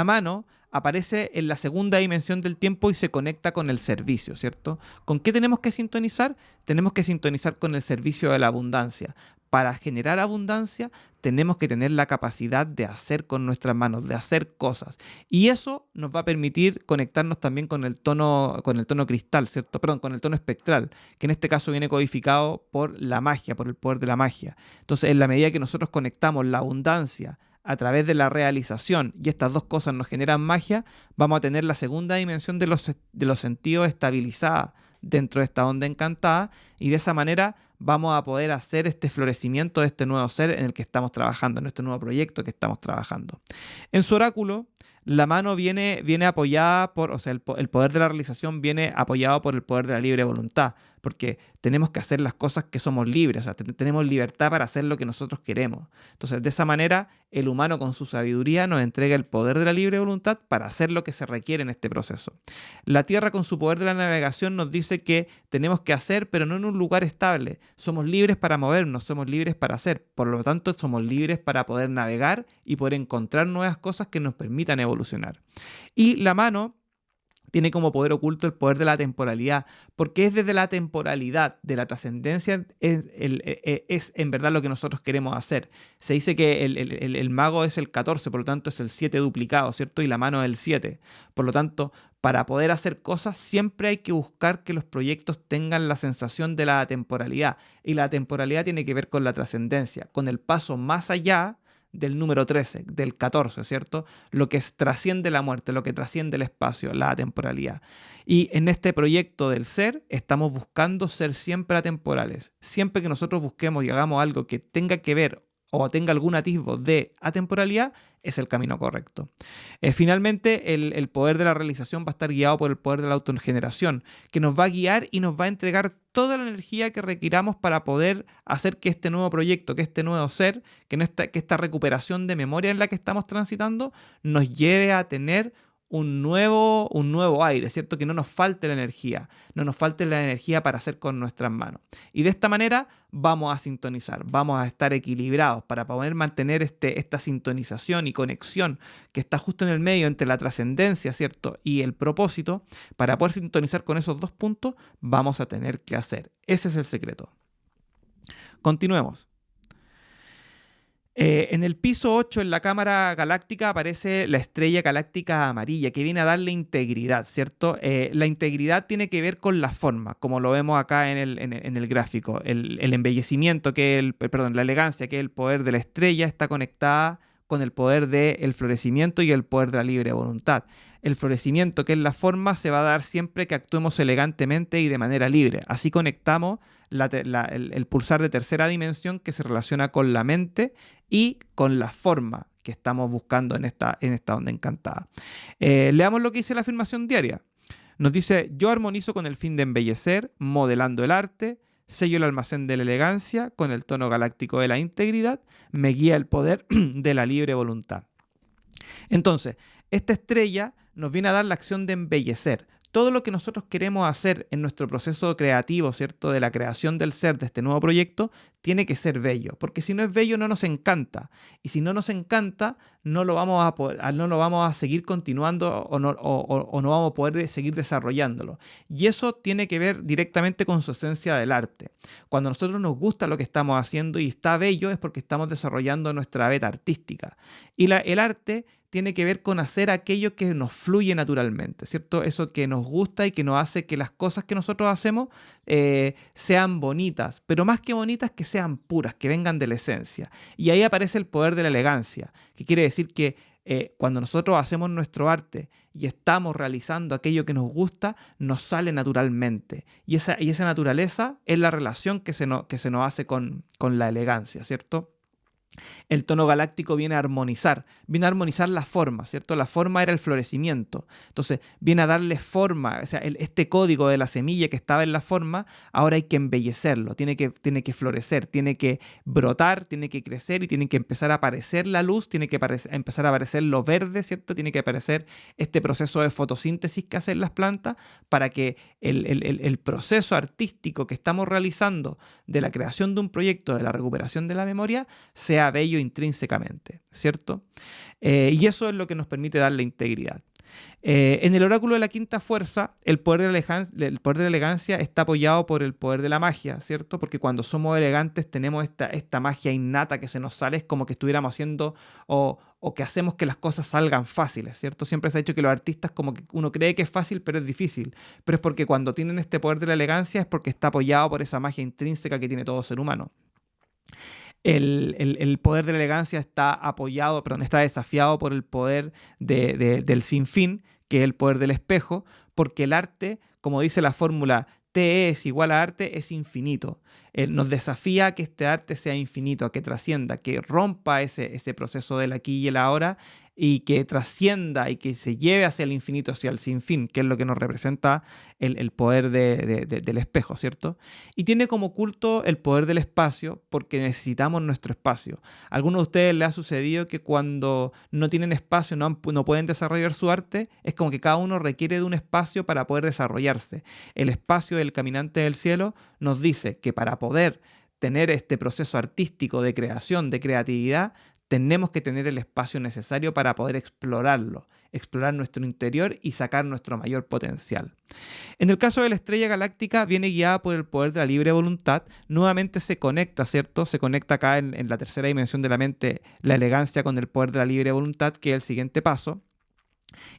mano aparece en la segunda dimensión del tiempo y se conecta con el servicio, ¿cierto? ¿Con qué tenemos que sintonizar? Tenemos que sintonizar con el servicio de la abundancia. Para generar abundancia tenemos que tener la capacidad de hacer con nuestras manos, de hacer cosas. Y eso nos va a permitir conectarnos también con el tono cristal, ¿cierto? Perdón, con el tono espectral, que en este caso viene codificado por la magia, por el poder de la magia. Entonces, en la medida que nosotros conectamos la abundancia a través de la realización, y estas dos cosas nos generan magia, vamos a tener la segunda dimensión de los sentidos estabilizada dentro de esta onda encantada, y de esa manera vamos a poder hacer este florecimiento de este nuevo ser en el que estamos trabajando, en este nuevo proyecto que estamos trabajando. En su oráculo, la mano viene apoyada por, o sea, el poder de la realización viene apoyado por el poder de la libre voluntad, porque tenemos que hacer las cosas que somos libres, o sea, tenemos libertad para hacer lo que nosotros queremos. Entonces, de esa manera, el humano con su sabiduría nos entrega el poder de la libre voluntad para hacer lo que se requiere en este proceso. La Tierra con su poder de la navegación nos dice que tenemos que hacer, pero no en un lugar estable. Somos libres para movernos, somos libres para hacer. Por lo tanto, somos libres para poder navegar y poder encontrar nuevas cosas que nos permitan evolucionar. Y la mano tiene como poder oculto el poder de la temporalidad, porque es desde la temporalidad, de la trascendencia, es en verdad lo que nosotros queremos hacer. Se dice que el mago es el 14, por lo tanto es el 7 duplicado, ¿cierto? Y la mano es el 7. Por lo tanto, para poder hacer cosas, siempre hay que buscar que los proyectos tengan la sensación de la temporalidad. Y la temporalidad tiene que ver con la trascendencia, con el paso más allá del número 13, del 14, ¿cierto? Lo que trasciende la muerte, lo que trasciende el espacio, la atemporalidad. Y en este proyecto del ser estamos buscando ser siempre atemporales. Siempre que nosotros busquemos y hagamos algo que tenga que ver o tenga algún atisbo de atemporalidad, es el camino correcto. Finalmente, el poder de la realización va a estar guiado por el poder de la autogeneración, que nos va a guiar y nos va a entregar toda la energía que requiramos para poder hacer que este nuevo proyecto, que este nuevo ser, que esta recuperación de memoria en la que estamos transitando, nos lleve a tener un nuevo aire, ¿cierto? Que no nos falte la energía, no nos falte la energía para hacer con nuestras manos. Y de esta manera vamos a sintonizar, vamos a estar equilibrados para poder mantener esta sintonización y conexión que está justo en el medio entre la trascendencia, ¿cierto? Y el propósito. Para poder sintonizar con esos dos puntos, vamos a tener que hacer. Ese es el secreto. Continuemos. En el piso 8, en la cámara galáctica, aparece la estrella galáctica amarilla, que viene a darle integridad, ¿cierto? La integridad tiene que ver con la forma, como lo vemos acá en el gráfico. El embellecimiento, la elegancia, que es el poder de la estrella, está conectada con el poder del florecimiento y el poder de la libre voluntad. El florecimiento, que es la forma, se va a dar siempre que actuemos elegantemente y de manera libre. Así conectamos el pulsar de tercera dimensión que se relaciona con la mente y con la forma que estamos buscando en esta onda encantada. Leamos lo que dice la afirmación diaria. Nos dice: yo armonizo con el fin de embellecer, modelando el arte, sello el almacén de la elegancia con el tono galáctico de la integridad, me guía el poder de la libre voluntad. Entonces, esta estrella nos viene a dar la acción de embellecer. Todo lo que nosotros queremos hacer en nuestro proceso creativo, ¿cierto? De la creación del ser, de este nuevo proyecto, tiene que ser bello, porque si no es bello no nos encanta. Y si no nos encanta, no lo vamos a seguir continuando o no vamos a poder seguir desarrollándolo. Y eso tiene que ver directamente con su esencia del arte. Cuando a nosotros nos gusta lo que estamos haciendo y está bello, es porque estamos desarrollando nuestra beta artística. Y el arte tiene que ver con hacer aquello que nos fluye naturalmente, ¿cierto? Eso que nos gusta y que nos hace que las cosas que nosotros hacemos sean bonitas, pero más que bonitas, que sean puras, que vengan de la esencia. Y ahí aparece el poder de la elegancia, que quiere decir que cuando nosotros hacemos nuestro arte y estamos realizando aquello que nos gusta, nos sale naturalmente. Y esa naturaleza es la relación que se nos hace con la elegancia, ¿cierto? El tono galáctico viene a armonizar la forma, ¿cierto? La forma era el florecimiento. Entonces, viene a darle forma, o sea, este código de la semilla que estaba en la forma, ahora hay que embellecerlo, tiene que florecer, tiene que brotar, tiene que crecer y tiene que empezar a aparecer la luz, tiene que empezar a aparecer lo verde, ¿cierto? Tiene que aparecer este proceso de fotosíntesis que hacen las plantas para que el proceso artístico que estamos realizando de la creación de un proyecto, de la recuperación de la memoria, sea bello intrínsecamente, ¿cierto? Y eso es lo que nos permite darle integridad. En el oráculo de la quinta fuerza, el poder de la elegancia está apoyado por el poder de la magia, ¿cierto? Porque cuando somos elegantes tenemos esta magia innata que se nos sale, es como que estuviéramos haciendo o que hacemos que las cosas salgan fáciles, ¿cierto? Siempre se ha dicho que los artistas como que uno cree que es fácil, pero es difícil. Pero es porque cuando tienen este poder de la elegancia es porque está apoyado por esa magia intrínseca que tiene todo ser humano. El poder de la elegancia está apoyado, perdón, está desafiado por el poder del sinfín, que es el poder del espejo, porque el arte, como dice la fórmula T es igual a arte, es infinito. Nos desafía a que este arte sea infinito, a que trascienda, que rompa ese proceso del aquí y el ahora y que trascienda y que se lleve hacia el infinito, hacia el sinfín, que es lo que nos representa el poder del espejo, ¿cierto? Y tiene como culto el poder del espacio porque necesitamos nuestro espacio. ¿A algunos de ustedes les ha sucedido que cuando no tienen espacio, no pueden desarrollar su arte? Es como que cada uno requiere de un espacio para poder desarrollarse. El espacio del caminante del cielo nos dice que para poder tener este proceso artístico de creación, de creatividad, tenemos que tener el espacio necesario para poder explorarlo, explorar nuestro interior y sacar nuestro mayor potencial. En el caso de la estrella galáctica, viene guiada por el poder de la libre voluntad. Nuevamente se conecta, ¿cierto? Se conecta acá en la tercera dimensión de la mente la elegancia con el poder de la libre voluntad, que es el siguiente paso.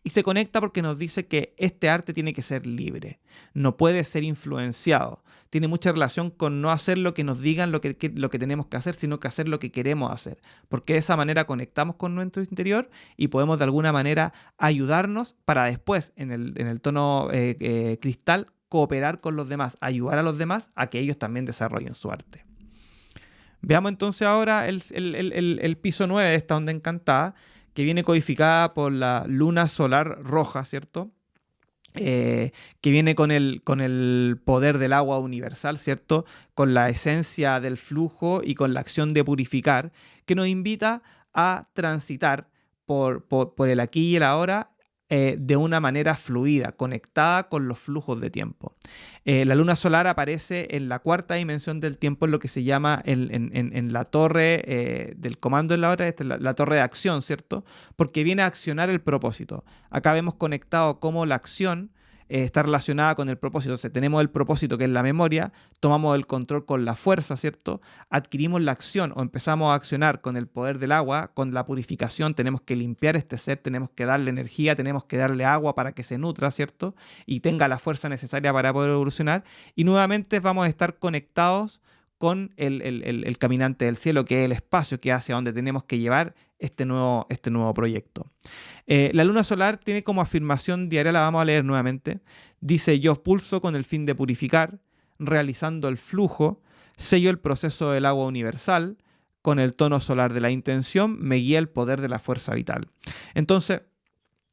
Y se conecta porque nos dice que este arte tiene que ser libre, no puede ser influenciado. Tiene mucha relación con no hacer lo que nos digan lo que tenemos que hacer, sino que hacer lo que queremos hacer. Porque de esa manera conectamos con nuestro interior y podemos de alguna manera ayudarnos para después, en el tono cristal, cooperar con los demás, ayudar a los demás a que ellos también desarrollen su arte. Veamos entonces ahora el piso 9 de esta onda encantada, que viene codificada por la luna solar roja, ¿cierto? Que viene con el poder del agua universal, ¿cierto? Con la esencia del flujo y con la acción de purificar, que nos invita a transitar por el aquí y el ahora de una manera fluida, conectada con los flujos de tiempo. La luna solar aparece en la cuarta dimensión del tiempo, en lo que se llama en la torre del comando en la hora, la torre de acción, ¿cierto? Porque viene a accionar el propósito. Acá vemos conectado cómo la acción está relacionada con el propósito. O sea, tenemos el propósito que es la memoria, tomamos el control con la fuerza, ¿cierto? Adquirimos la acción o empezamos a accionar con el poder del agua, con la purificación, tenemos que limpiar este ser, tenemos que darle energía, tenemos que darle agua para que se nutra, ¿cierto? Y tenga la fuerza necesaria para poder evolucionar. Y nuevamente vamos a estar conectados con el caminante del cielo, que es el espacio que hacia donde tenemos que llevar este nuevo proyecto. La luna solar tiene como afirmación diaria, la vamos a leer nuevamente, dice: yo pulso con el fin de purificar, realizando el flujo, sello el proceso del agua universal, con el tono solar de la intención, me guía el poder de la fuerza vital. Entonces,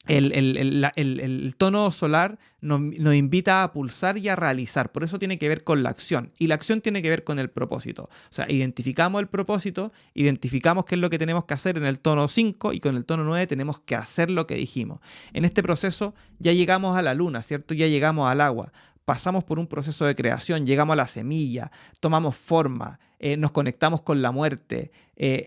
el tono solar nos invita a pulsar y a realizar. Por eso tiene que ver con la acción. Y la acción tiene que ver con el propósito. O sea, identificamos el propósito, identificamos qué es lo que tenemos que hacer en el tono 5 y con el tono 9 tenemos que hacer lo que dijimos. En este proceso ya llegamos a la luna, ¿cierto? Ya llegamos al agua. Pasamos por un proceso de creación, llegamos a la semilla, tomamos forma, nos conectamos con la muerte,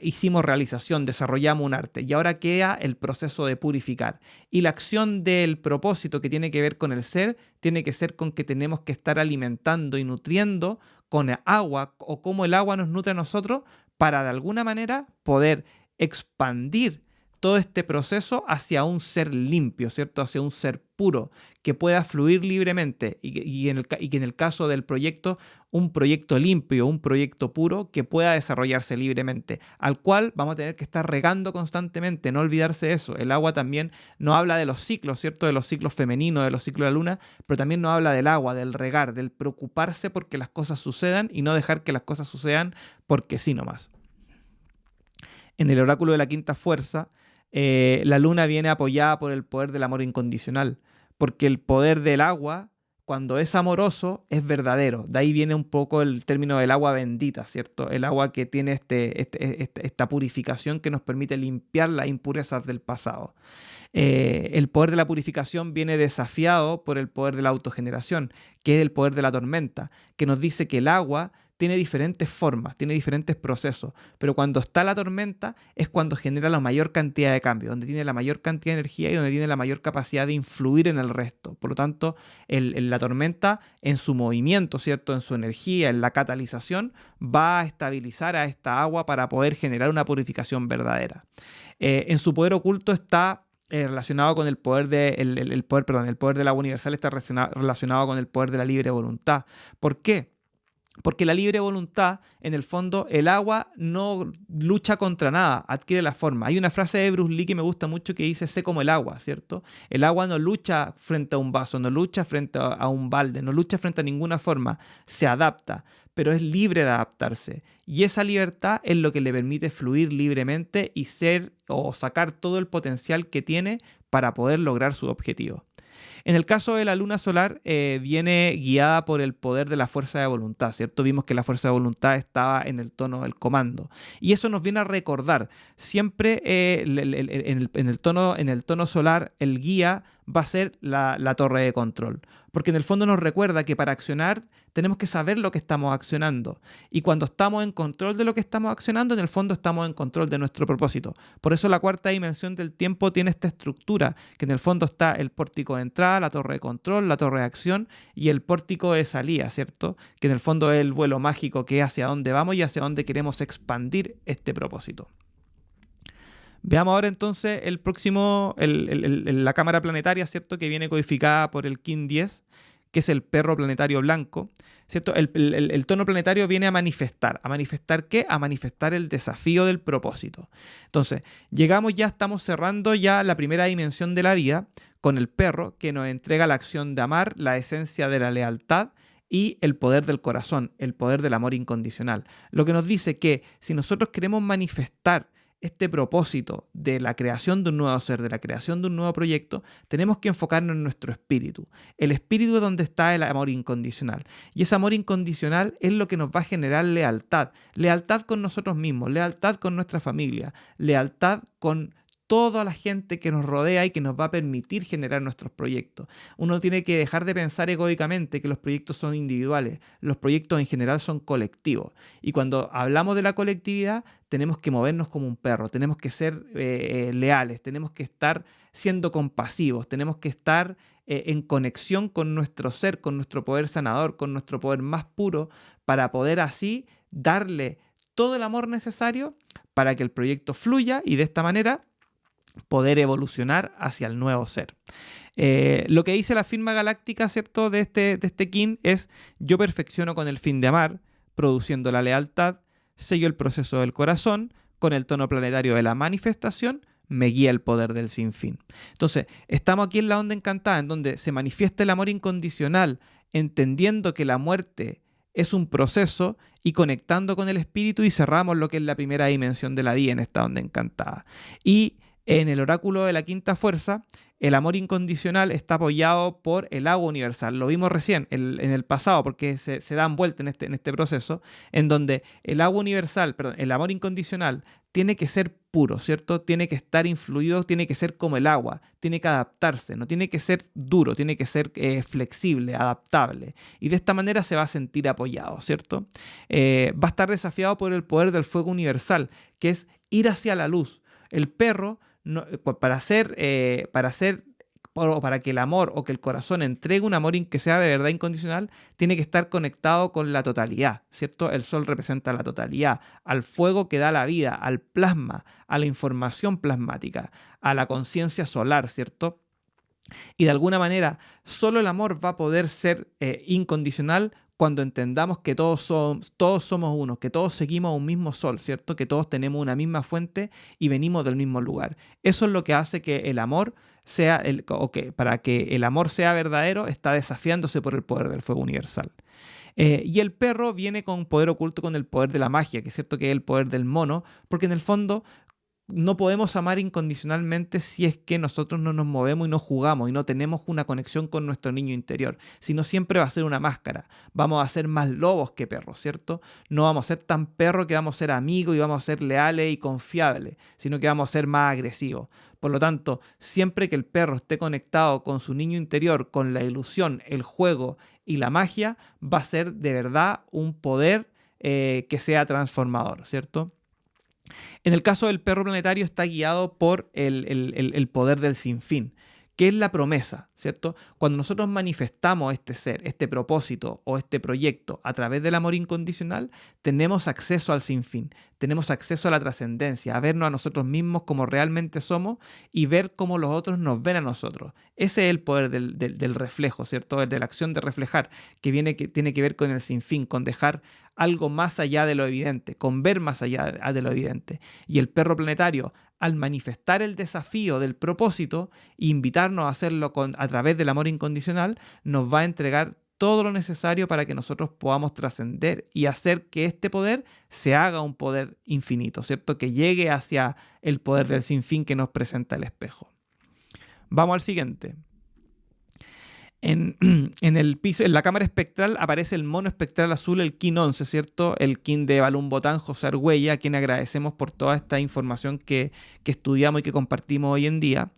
hicimos realización, desarrollamos un arte y ahora queda el proceso de purificar. Y la acción del propósito que tiene que ver con el ser, tiene que ser con que tenemos que estar alimentando y nutriendo con agua o cómo el agua nos nutre a nosotros para de alguna manera poder expandir todo este proceso hacia un ser limpio, ¿cierto? Hacia un ser puro, que pueda fluir libremente y que en el caso del proyecto, un proyecto limpio, un proyecto puro que pueda desarrollarse libremente, al cual vamos a tener que estar regando constantemente, no olvidarse de eso. El agua también nos habla de los ciclos, ¿cierto? De los ciclos femeninos, de los ciclos de la luna, pero también nos habla del agua, del regar, del preocuparse porque las cosas sucedan y no dejar que las cosas sucedan porque sí nomás. En el oráculo de la quinta fuerza, la luna viene apoyada por el poder del amor incondicional, porque el poder del agua, cuando es amoroso, es verdadero. De ahí viene un poco el término del agua bendita, ¿cierto? El agua que tiene esta purificación que nos permite limpiar las impurezas del pasado. El poder de la purificación viene desafiado por el poder de la autogeneración, que es el poder de la tormenta, que nos dice que el agua tiene diferentes formas, tiene diferentes procesos, pero cuando está la tormenta es cuando genera la mayor cantidad de cambios, donde tiene la mayor cantidad de energía y donde tiene la mayor capacidad de influir en el resto. Por lo tanto, la tormenta en su movimiento, ¿cierto? En su energía, en la catalización, va a estabilizar a esta agua para poder generar una purificación verdadera. En su poder oculto está relacionado con el poder el poder del agua universal, está relacionado con el poder de la libre voluntad. ¿Por qué? Porque la libre voluntad, en el fondo, el agua no lucha contra nada, adquiere la forma. Hay una frase de Bruce Lee que me gusta mucho que dice, sé como el agua, ¿cierto? El agua no lucha frente a un vaso, no lucha frente a un balde, no lucha frente a ninguna forma, se adapta, pero es libre de adaptarse. Y esa libertad es lo que le permite fluir libremente y ser o sacar todo el potencial que tiene para poder lograr su objetivo. En el caso de la luna solar, viene guiada por el poder de la fuerza de voluntad, ¿cierto? Vimos que la fuerza de voluntad estaba en el tono del comando. Y eso nos viene a recordar, siempre en el tono solar, el guía va a ser la torre de control. Porque en el fondo nos recuerda que para accionar tenemos que saber lo que estamos accionando. Y cuando estamos en control de lo que estamos accionando, en el fondo estamos en control de nuestro propósito. Por eso la cuarta dimensión del tiempo tiene esta estructura, que en el fondo está el pórtico de entrada, la torre de control, la torre de acción y el pórtico de salida, ¿cierto? Que en el fondo es el vuelo mágico que es hacia dónde vamos y hacia dónde queremos expandir este propósito. Veamos ahora entonces el próximo, la cámara planetaria, ¿cierto? Que viene codificada por el Kin 10, que es el perro planetario blanco, ¿cierto? El tono planetario viene a manifestar. ¿A manifestar qué? A manifestar el desafío del propósito. Entonces, llegamos ya, estamos cerrando ya la primera dimensión de la vida con el perro que nos entrega la acción de amar, la esencia de la lealtad y el poder del corazón, el poder del amor incondicional. Lo que nos dice que si nosotros queremos manifestar este propósito de la creación de un nuevo ser, de la creación de un nuevo proyecto, tenemos que enfocarnos en nuestro espíritu. El espíritu es donde está el amor incondicional. Y ese amor incondicional es lo que nos va a generar lealtad. Lealtad con nosotros mismos, lealtad con nuestra familia, lealtad con toda la gente que nos rodea y que nos va a permitir generar nuestros proyectos. Uno tiene que dejar de pensar egoicamente que los proyectos son individuales. Los proyectos en general son colectivos. Y cuando hablamos de la colectividad, tenemos que movernos como un perro, tenemos que ser leales, tenemos que estar siendo compasivos, tenemos que estar en conexión con nuestro ser, con nuestro poder sanador, con nuestro poder más puro, para poder así darle todo el amor necesario para que el proyecto fluya y de esta manera poder evolucionar hacia el nuevo ser. Lo que dice la firma galáctica, ¿cierto?, de este kin es: yo perfecciono con el fin de amar, produciendo la lealtad, sello el proceso del corazón, con el tono planetario de la manifestación, me guía el poder del sinfín. Entonces, estamos aquí en la onda encantada, en donde se manifiesta el amor incondicional, entendiendo que la muerte es un proceso y conectando con el espíritu, y cerramos lo que es la primera dimensión de la vida en esta onda encantada. Y en el oráculo de la quinta fuerza, el amor incondicional está apoyado por el agua universal. Lo vimos recién en el pasado, porque se dan vuelta en este proceso, en donde el agua universal, perdón, el amor incondicional tiene que ser puro, ¿cierto? Tiene que estar influido, tiene que ser como el agua, tiene que adaptarse, no tiene que ser duro, tiene que ser flexible, adaptable. Y de esta manera se va a sentir apoyado, ¿cierto? Va a estar desafiado por el poder del fuego universal, que es ir hacia la luz. El perro, no, para que el amor o que el corazón entregue un amor que sea de verdad incondicional, tiene que estar conectado con la totalidad, ¿cierto? El sol representa la totalidad, al fuego que da la vida, al plasma, a la información plasmática, a la conciencia solar, ¿cierto? Y de alguna manera, solo el amor va a poder ser incondicional cuando entendamos que todos somos uno, que todos seguimos un mismo sol, ¿cierto? Que todos tenemos una misma fuente y venimos del mismo lugar. Eso es lo que hace que el amor para que el amor sea verdadero, está desafiándose por el poder del fuego universal. Y el perro viene con poder oculto, con el poder de la magia, que es cierto que es el poder del mono, porque en el fondo no podemos amar incondicionalmente si es que nosotros no nos movemos y no jugamos y no tenemos una conexión con nuestro niño interior. Si no, siempre va a ser una máscara. Vamos a ser más lobos que perros, ¿cierto? No vamos a ser tan perros que vamos a ser amigos y vamos a ser leales y confiables, sino que vamos a ser más agresivos. Por lo tanto, siempre que el perro esté conectado con su niño interior, con la ilusión, el juego y la magia, va a ser de verdad un poder que sea transformador, ¿cierto? En el caso del perro planetario está guiado por el poder del sinfín, que es la promesa, ¿cierto? Cuando nosotros manifestamos este ser, este propósito o este proyecto a través del amor incondicional, tenemos acceso al sinfín, tenemos acceso a la trascendencia, a vernos a nosotros mismos como realmente somos y ver cómo los otros nos ven a nosotros. Ese es el poder del reflejo, ¿cierto? De la acción de reflejar, que tiene que ver con el sinfín, con dejar algo más allá de lo evidente, con ver más allá de lo evidente. Y el perro planetario, al manifestar el desafío del propósito e invitarnos a hacerlo a través del amor incondicional, nos va a entregar todo lo necesario para que nosotros podamos trascender y hacer que este poder se haga un poder infinito, ¿cierto? Que llegue hacia el poder del sinfín que nos presenta el espejo. Vamos al siguiente. En el piso, en la cámara espectral aparece el mono espectral azul, el Kin 11, ¿cierto? El Kin de Balún Botán, José Argüella, a quien agradecemos por toda esta información que estudiamos y que compartimos hoy en día.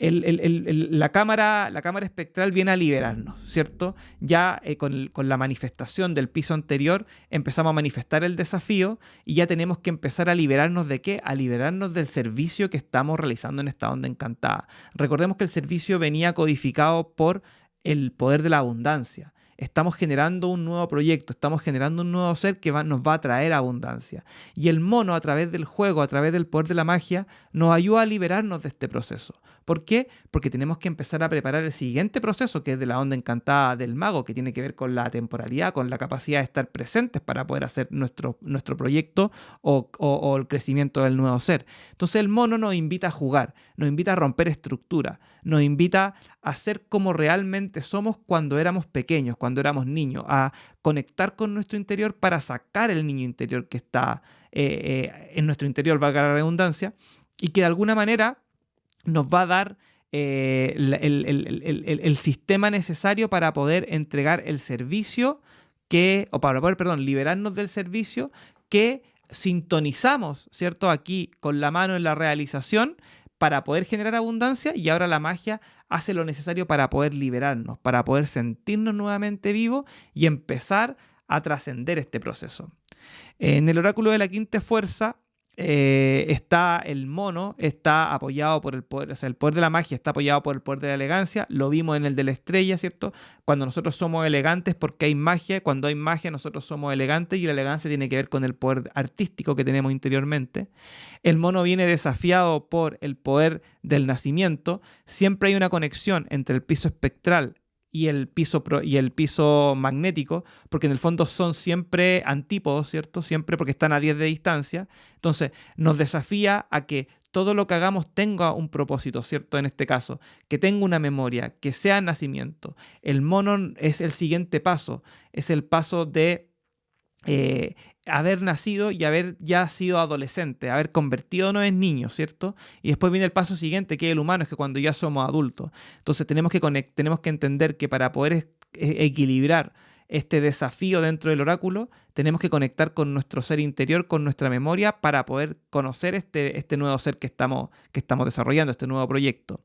La cámara espectral viene a liberarnos, ¿cierto? Ya con la manifestación del piso anterior empezamos a manifestar el desafío y ya tenemos que empezar a liberarnos ¿de qué? A liberarnos del servicio que estamos realizando en esta onda encantada. Recordemos que el servicio venía codificado por el poder de la abundancia. Estamos generando un nuevo proyecto, estamos generando un nuevo ser que nos va a traer abundancia. Y el mono, a través del juego, a través del poder de la magia, nos ayuda a liberarnos de este proceso. ¿Por qué? Porque tenemos que empezar a preparar el siguiente proceso, que es de la onda encantada del mago, que tiene que ver con la temporalidad, con la capacidad de estar presentes para poder hacer nuestro proyecto o el crecimiento del nuevo ser. Entonces el mono nos invita a jugar, nos invita a romper estructura, nos invita a ser como realmente somos cuando éramos pequeños, cuando éramos niños, a conectar con nuestro interior para sacar el niño interior que está en nuestro interior, valga la redundancia, y que de alguna manera nos va a dar el sistema necesario para poder entregar el servicio o para poder, liberarnos del servicio que sintonizamos, ¿cierto? Aquí con la mano en la realización para poder generar abundancia, y ahora la magia hace lo necesario para poder liberarnos, para poder sentirnos nuevamente vivos y empezar a trascender este proceso. En el oráculo de la quinta fuerza está el mono, está apoyado por el poder, o sea, el poder de la magia está apoyado por el poder de la elegancia. Lo vimos en el de la estrella, ¿cierto? Cuando nosotros somos elegantes porque hay magia, cuando hay magia nosotros somos elegantes, y la elegancia tiene que ver con el poder artístico que tenemos interiormente. El mono viene desafiado por el poder del nacimiento. Siempre hay una conexión entre el piso espectral y el piso magnético, porque en el fondo son siempre antípodos, ¿cierto? Siempre, porque están a 10 de distancia. Entonces nos desafía a que todo lo que hagamos tenga un propósito, ¿cierto? En este caso, que tenga una memoria, que sea nacimiento. El mono es el siguiente paso, es el paso de haber nacido y haber ya sido adolescente, haber convertidonos en niños, ¿cierto? Y después viene el paso siguiente, que es el humano, es que cuando ya somos adultos. Entonces tenemos que entender que para poder equilibrar este desafío dentro del oráculo, tenemos que conectar con nuestro ser interior, con nuestra memoria, para poder conocer este nuevo ser que estamos desarrollando, este nuevo proyecto.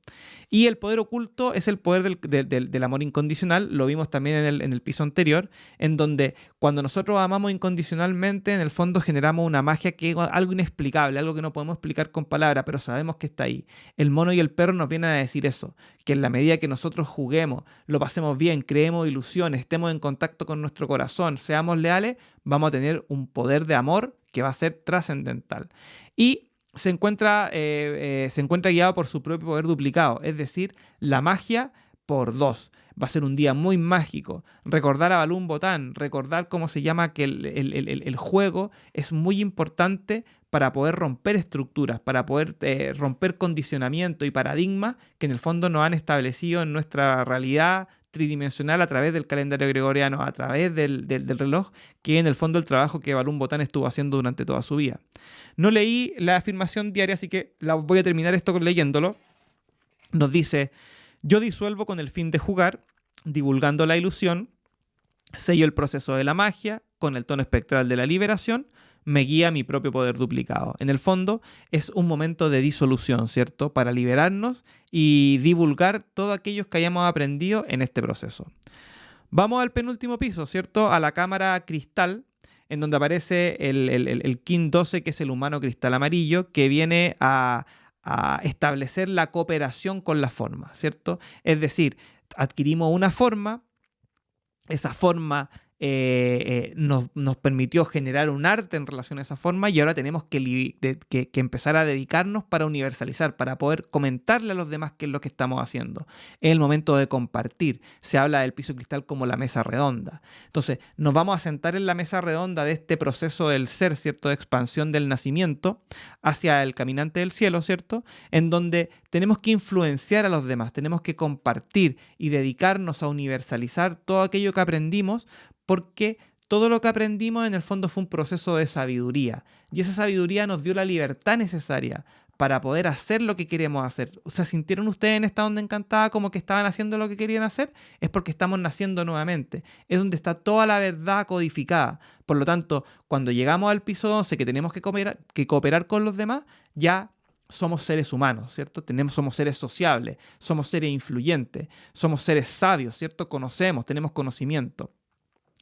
Y el poder oculto es el poder del amor incondicional. Lo vimos también en el piso anterior, en donde cuando nosotros amamos incondicionalmente, en el fondo generamos una magia que es algo inexplicable, algo que no podemos explicar con palabras, pero sabemos que está ahí. El mono y el perro nos vienen a decir eso, que en la medida que nosotros juguemos, lo pasemos bien, creemos ilusiones, estemos en contacto con nuestro corazón, seamos leales, vamos a tener un poder de amor que va a ser trascendental. Y se encuentra guiado por su propio poder duplicado, es decir, la magia por 2. Va a ser un día muy mágico. Recordar a Balún Botán, recordar cómo se llama, que el juego es muy importante para poder romper estructuras, para poder romper condicionamiento y paradigmas que en el fondo nos han establecido en nuestra realidad tridimensional a través del calendario gregoriano, a través del reloj, que en el fondo el trabajo que Balún Botán estuvo haciendo durante toda su vida. No leí la afirmación diaria, así que voy a terminar esto leyéndolo. Nos dice: yo disuelvo con el fin de jugar, divulgando la ilusión, sello el proceso de la magia, con el tono espectral de la liberación, me guía mi propio poder duplicado. En el fondo es un momento de disolución, ¿cierto? Para liberarnos y divulgar todo aquello que hayamos aprendido en este proceso. Vamos al penúltimo piso, ¿cierto? A la cámara cristal, en donde aparece el Kin 12, que es el humano cristal amarillo, que viene a establecer la cooperación con la forma, ¿cierto? Es decir, adquirimos una forma, esa forma nos permitió generar un arte en relación a esa forma y ahora tenemos que empezar a dedicarnos para universalizar, para poder comentarle a los demás qué es lo que estamos haciendo. Es el momento de compartir. Se habla del piso cristal como la mesa redonda. Entonces, nos vamos a sentar en la mesa redonda de este proceso del ser, ¿cierto? De expansión del nacimiento hacia el caminante del cielo, ¿cierto? En donde tenemos que influenciar a los demás, tenemos que compartir y dedicarnos a universalizar todo aquello que aprendimos, porque todo lo que aprendimos en el fondo fue un proceso de sabiduría y esa sabiduría nos dio la libertad necesaria para poder hacer lo que queremos hacer. O sea, ¿sintieron ustedes en esta onda encantada como que estaban haciendo lo que querían hacer? Es porque estamos naciendo nuevamente. Es donde está toda la verdad codificada. Por lo tanto, cuando llegamos al piso 11 que tenemos que cooperar con los demás, ya somos seres humanos, ¿cierto? Somos seres sociables, somos seres influyentes, somos seres sabios, ¿cierto? Conocemos, tenemos conocimiento.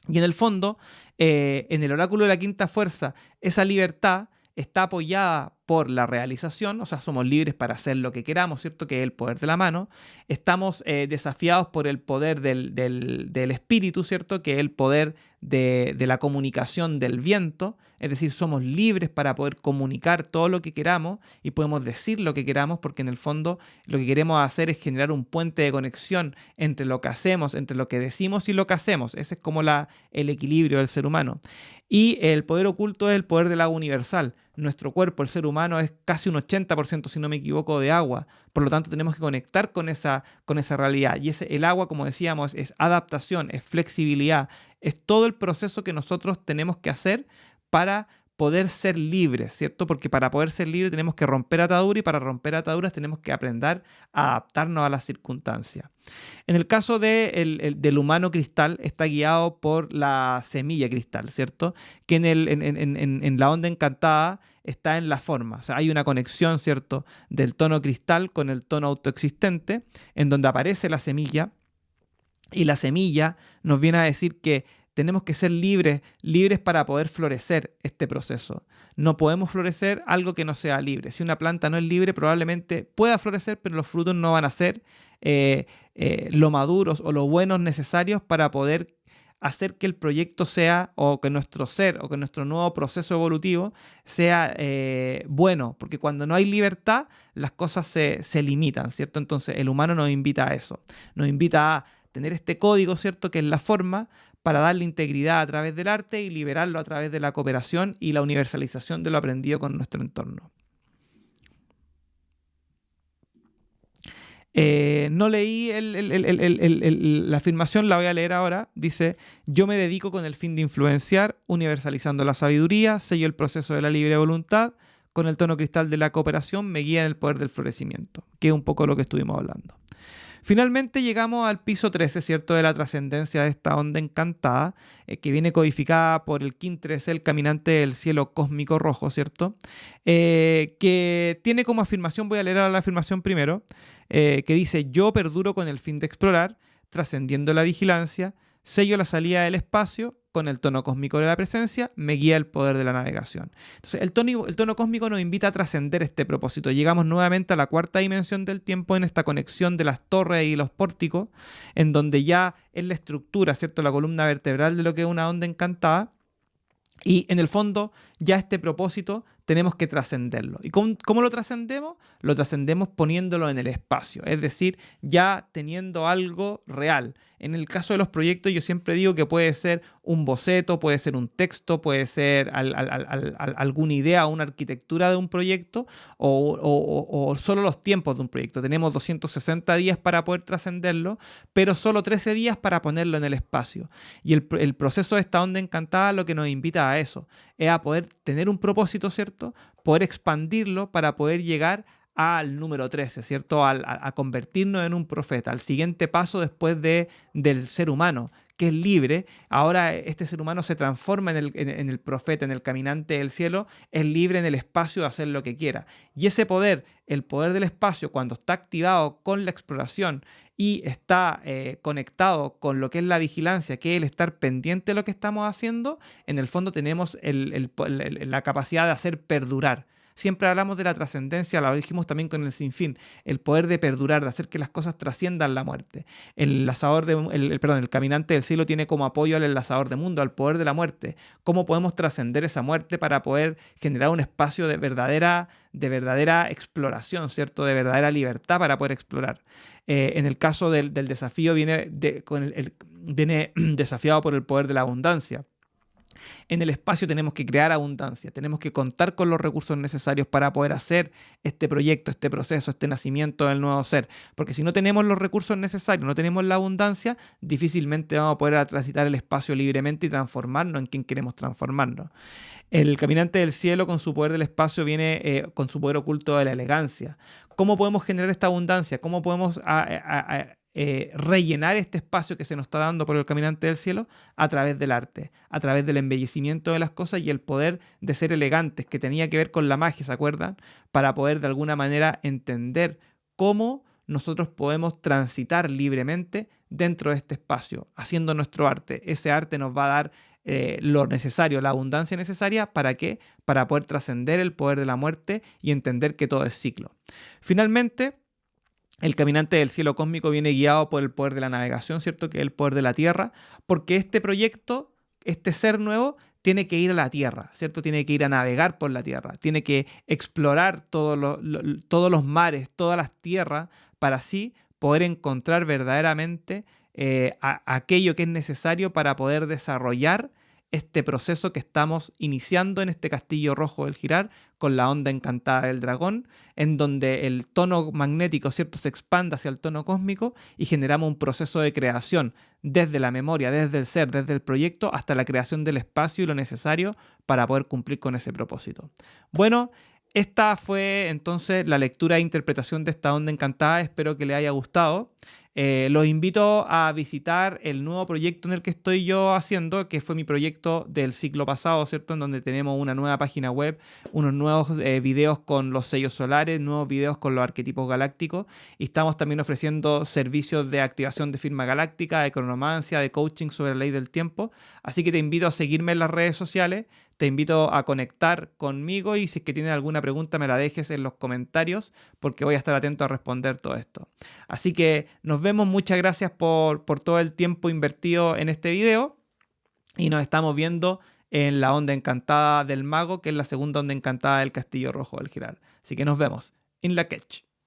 Y en el fondo, en el oráculo de la quinta fuerza, esa libertad está apoyada por la realización, o sea, somos libres para hacer lo que queramos, ¿cierto? Que es el poder de la mano. Estamos desafiados por el poder del espíritu, ¿cierto? Que es el poder de la comunicación del viento. Es decir, somos libres para poder comunicar todo lo que queramos y podemos decir lo que queramos porque en el fondo lo que queremos hacer es generar un puente de conexión entre lo que hacemos, entre lo que decimos y lo que hacemos. Ese es como el equilibrio del ser humano. Y el poder oculto es el poder del agua universal. Nuestro cuerpo, el ser humano, es casi un 80%, si no me equivoco, de agua. Por lo tanto, tenemos que conectar con esa realidad. Y el agua, como decíamos, es adaptación, es flexibilidad, es todo el proceso que nosotros tenemos que hacer para poder ser libres, ¿cierto? Porque para poder ser libres tenemos que romper ataduras y para romper ataduras tenemos que aprender a adaptarnos a las circunstancias. En el caso del humano cristal está guiado por la semilla cristal, ¿cierto? Que en la onda encantada está en la forma. O sea, hay una conexión, ¿cierto? Del tono cristal con el tono autoexistente, en donde aparece la semilla y la semilla nos viene a decir que tenemos que ser libres para poder florecer este proceso. No podemos florecer algo que no sea libre. Si una planta no es libre, probablemente pueda florecer, pero los frutos no van a ser lo maduros o lo buenos necesarios para poder hacer que el proyecto sea, o que nuestro ser, o que nuestro nuevo proceso evolutivo sea bueno. Porque cuando no hay libertad, las cosas se limitan, ¿cierto? Entonces el humano nos invita a eso. Nos invita a tener este código, ¿cierto? Que es la forma, para darle integridad a través del arte y liberarlo a través de la cooperación y la universalización de lo aprendido con nuestro entorno. No leí la afirmación, la voy a leer ahora. Dice: yo me dedico con el fin de influenciar, universalizando la sabiduría, sello el proceso de la libre voluntad, con el tono cristal de la cooperación me guía en el poder del florecimiento, que es un poco lo que estuvimos hablando. Finalmente llegamos al piso 13, ¿cierto? De la trascendencia de esta onda encantada, que viene codificada por el Kin 13, el caminante del cielo cósmico rojo, ¿cierto? Que tiene como afirmación, voy a leer ahora la afirmación primero, que dice: yo perduro con el fin de explorar, trascendiendo la vigilancia, sello la salida del espacio, con el tono cósmico de la presencia, me guía el poder de la navegación. Entonces, el tono cósmico nos invita a trascender este propósito. Llegamos nuevamente a la cuarta dimensión del tiempo en esta conexión de las torres y los pórticos, en donde ya es la estructura, ¿cierto? La columna vertebral de lo que es una onda encantada. Y en el fondo, ya este propósito tenemos que trascenderlo. ¿Y cómo lo trascendemos? Lo trascendemos poniéndolo en el espacio, es decir, ya teniendo algo real. En el caso de los proyectos, yo siempre digo que puede ser un boceto, puede ser un texto, puede ser alguna idea o una arquitectura de un proyecto o solo los tiempos de un proyecto. Tenemos 260 días para poder trascenderlo, pero solo 13 días para ponerlo en el espacio. Y el proceso de esta onda encantada lo que nos invita a eso, es a poder tener un propósito, ¿cierto? Poder expandirlo para poder llegar al número 13, ¿cierto? A convertirnos en un profeta, al siguiente paso después del ser humano, que es libre. Ahora este ser humano se transforma en el profeta, en el caminante del cielo, es libre en el espacio de hacer lo que quiera. Y ese poder, el poder del espacio, cuando está activado con la exploración y está conectado con lo que es la vigilancia, que es el estar pendiente de lo que estamos haciendo, en el fondo tenemos la capacidad de hacer perdurar. Siempre hablamos de la trascendencia, lo dijimos también con el sinfín, el poder de perdurar, de hacer que las cosas trasciendan la muerte. El caminante del cielo tiene como apoyo al enlazador de mundo, al poder de la muerte. ¿Cómo podemos trascender esa muerte para poder generar un espacio de verdadera exploración, ¿cierto? De verdadera libertad para poder explorar. En el caso del desafío viene desafiado por el poder de la abundancia. En el espacio tenemos que crear abundancia, tenemos que contar con los recursos necesarios para poder hacer este proyecto, este proceso, este nacimiento del nuevo ser. Porque si no tenemos los recursos necesarios, no tenemos la abundancia, difícilmente vamos a poder transitar el espacio libremente y transformarnos en quien queremos transformarnos. El caminante del cielo con su poder del espacio viene con su poder oculto de la elegancia. ¿Cómo podemos generar esta abundancia? ¿Cómo podemos rellenar este espacio que se nos está dando por el caminante del cielo? A través del arte, a través del embellecimiento de las cosas y el poder de ser elegantes, que tenía que ver con la magia, ¿se acuerdan? Para poder de alguna manera entender cómo nosotros podemos transitar libremente dentro de este espacio, haciendo nuestro arte. Ese arte nos va a dar lo necesario, la abundancia necesaria, ¿para qué? Para poder trascender el poder de la muerte y entender que todo es ciclo. Finalmente, el caminante del cielo cósmico viene guiado por el poder de la navegación, ¿cierto? Que es el poder de la tierra, porque este proyecto, este ser nuevo, tiene que ir a la tierra, ¿cierto? Tiene que ir a navegar por la tierra, tiene que explorar todos los mares, todas las tierras, para así poder encontrar verdaderamente aquello que es necesario para poder desarrollar este proceso que estamos iniciando en este castillo rojo del girar con la onda encantada del dragón, en donde el tono magnético, ¿cierto?, se expande hacia el tono cósmico y generamos un proceso de creación desde la memoria, desde el ser, desde el proyecto, hasta la creación del espacio y lo necesario para poder cumplir con ese propósito. Bueno, esta fue entonces la lectura e interpretación de esta onda encantada. Espero que les haya gustado. Los invito a visitar el nuevo proyecto en el que estoy yo haciendo, que fue mi proyecto del ciclo pasado, ¿cierto? En donde tenemos una nueva página web, unos nuevos videos con los sellos solares, nuevos videos con los arquetipos galácticos, y estamos también ofreciendo servicios de activación de firma galáctica, de cronomancia, de coaching sobre la ley del tiempo. Así que te invito a seguirme en las redes sociales, te invito a conectar conmigo y si es que tienes alguna pregunta me la dejes en los comentarios porque voy a estar atento a responder todo esto. Así que nos vemos, muchas gracias por todo el tiempo invertido en este video y nos estamos viendo en la onda encantada del mago, que es la segunda onda encantada del castillo rojo del girar. Así que nos vemos. In la catch.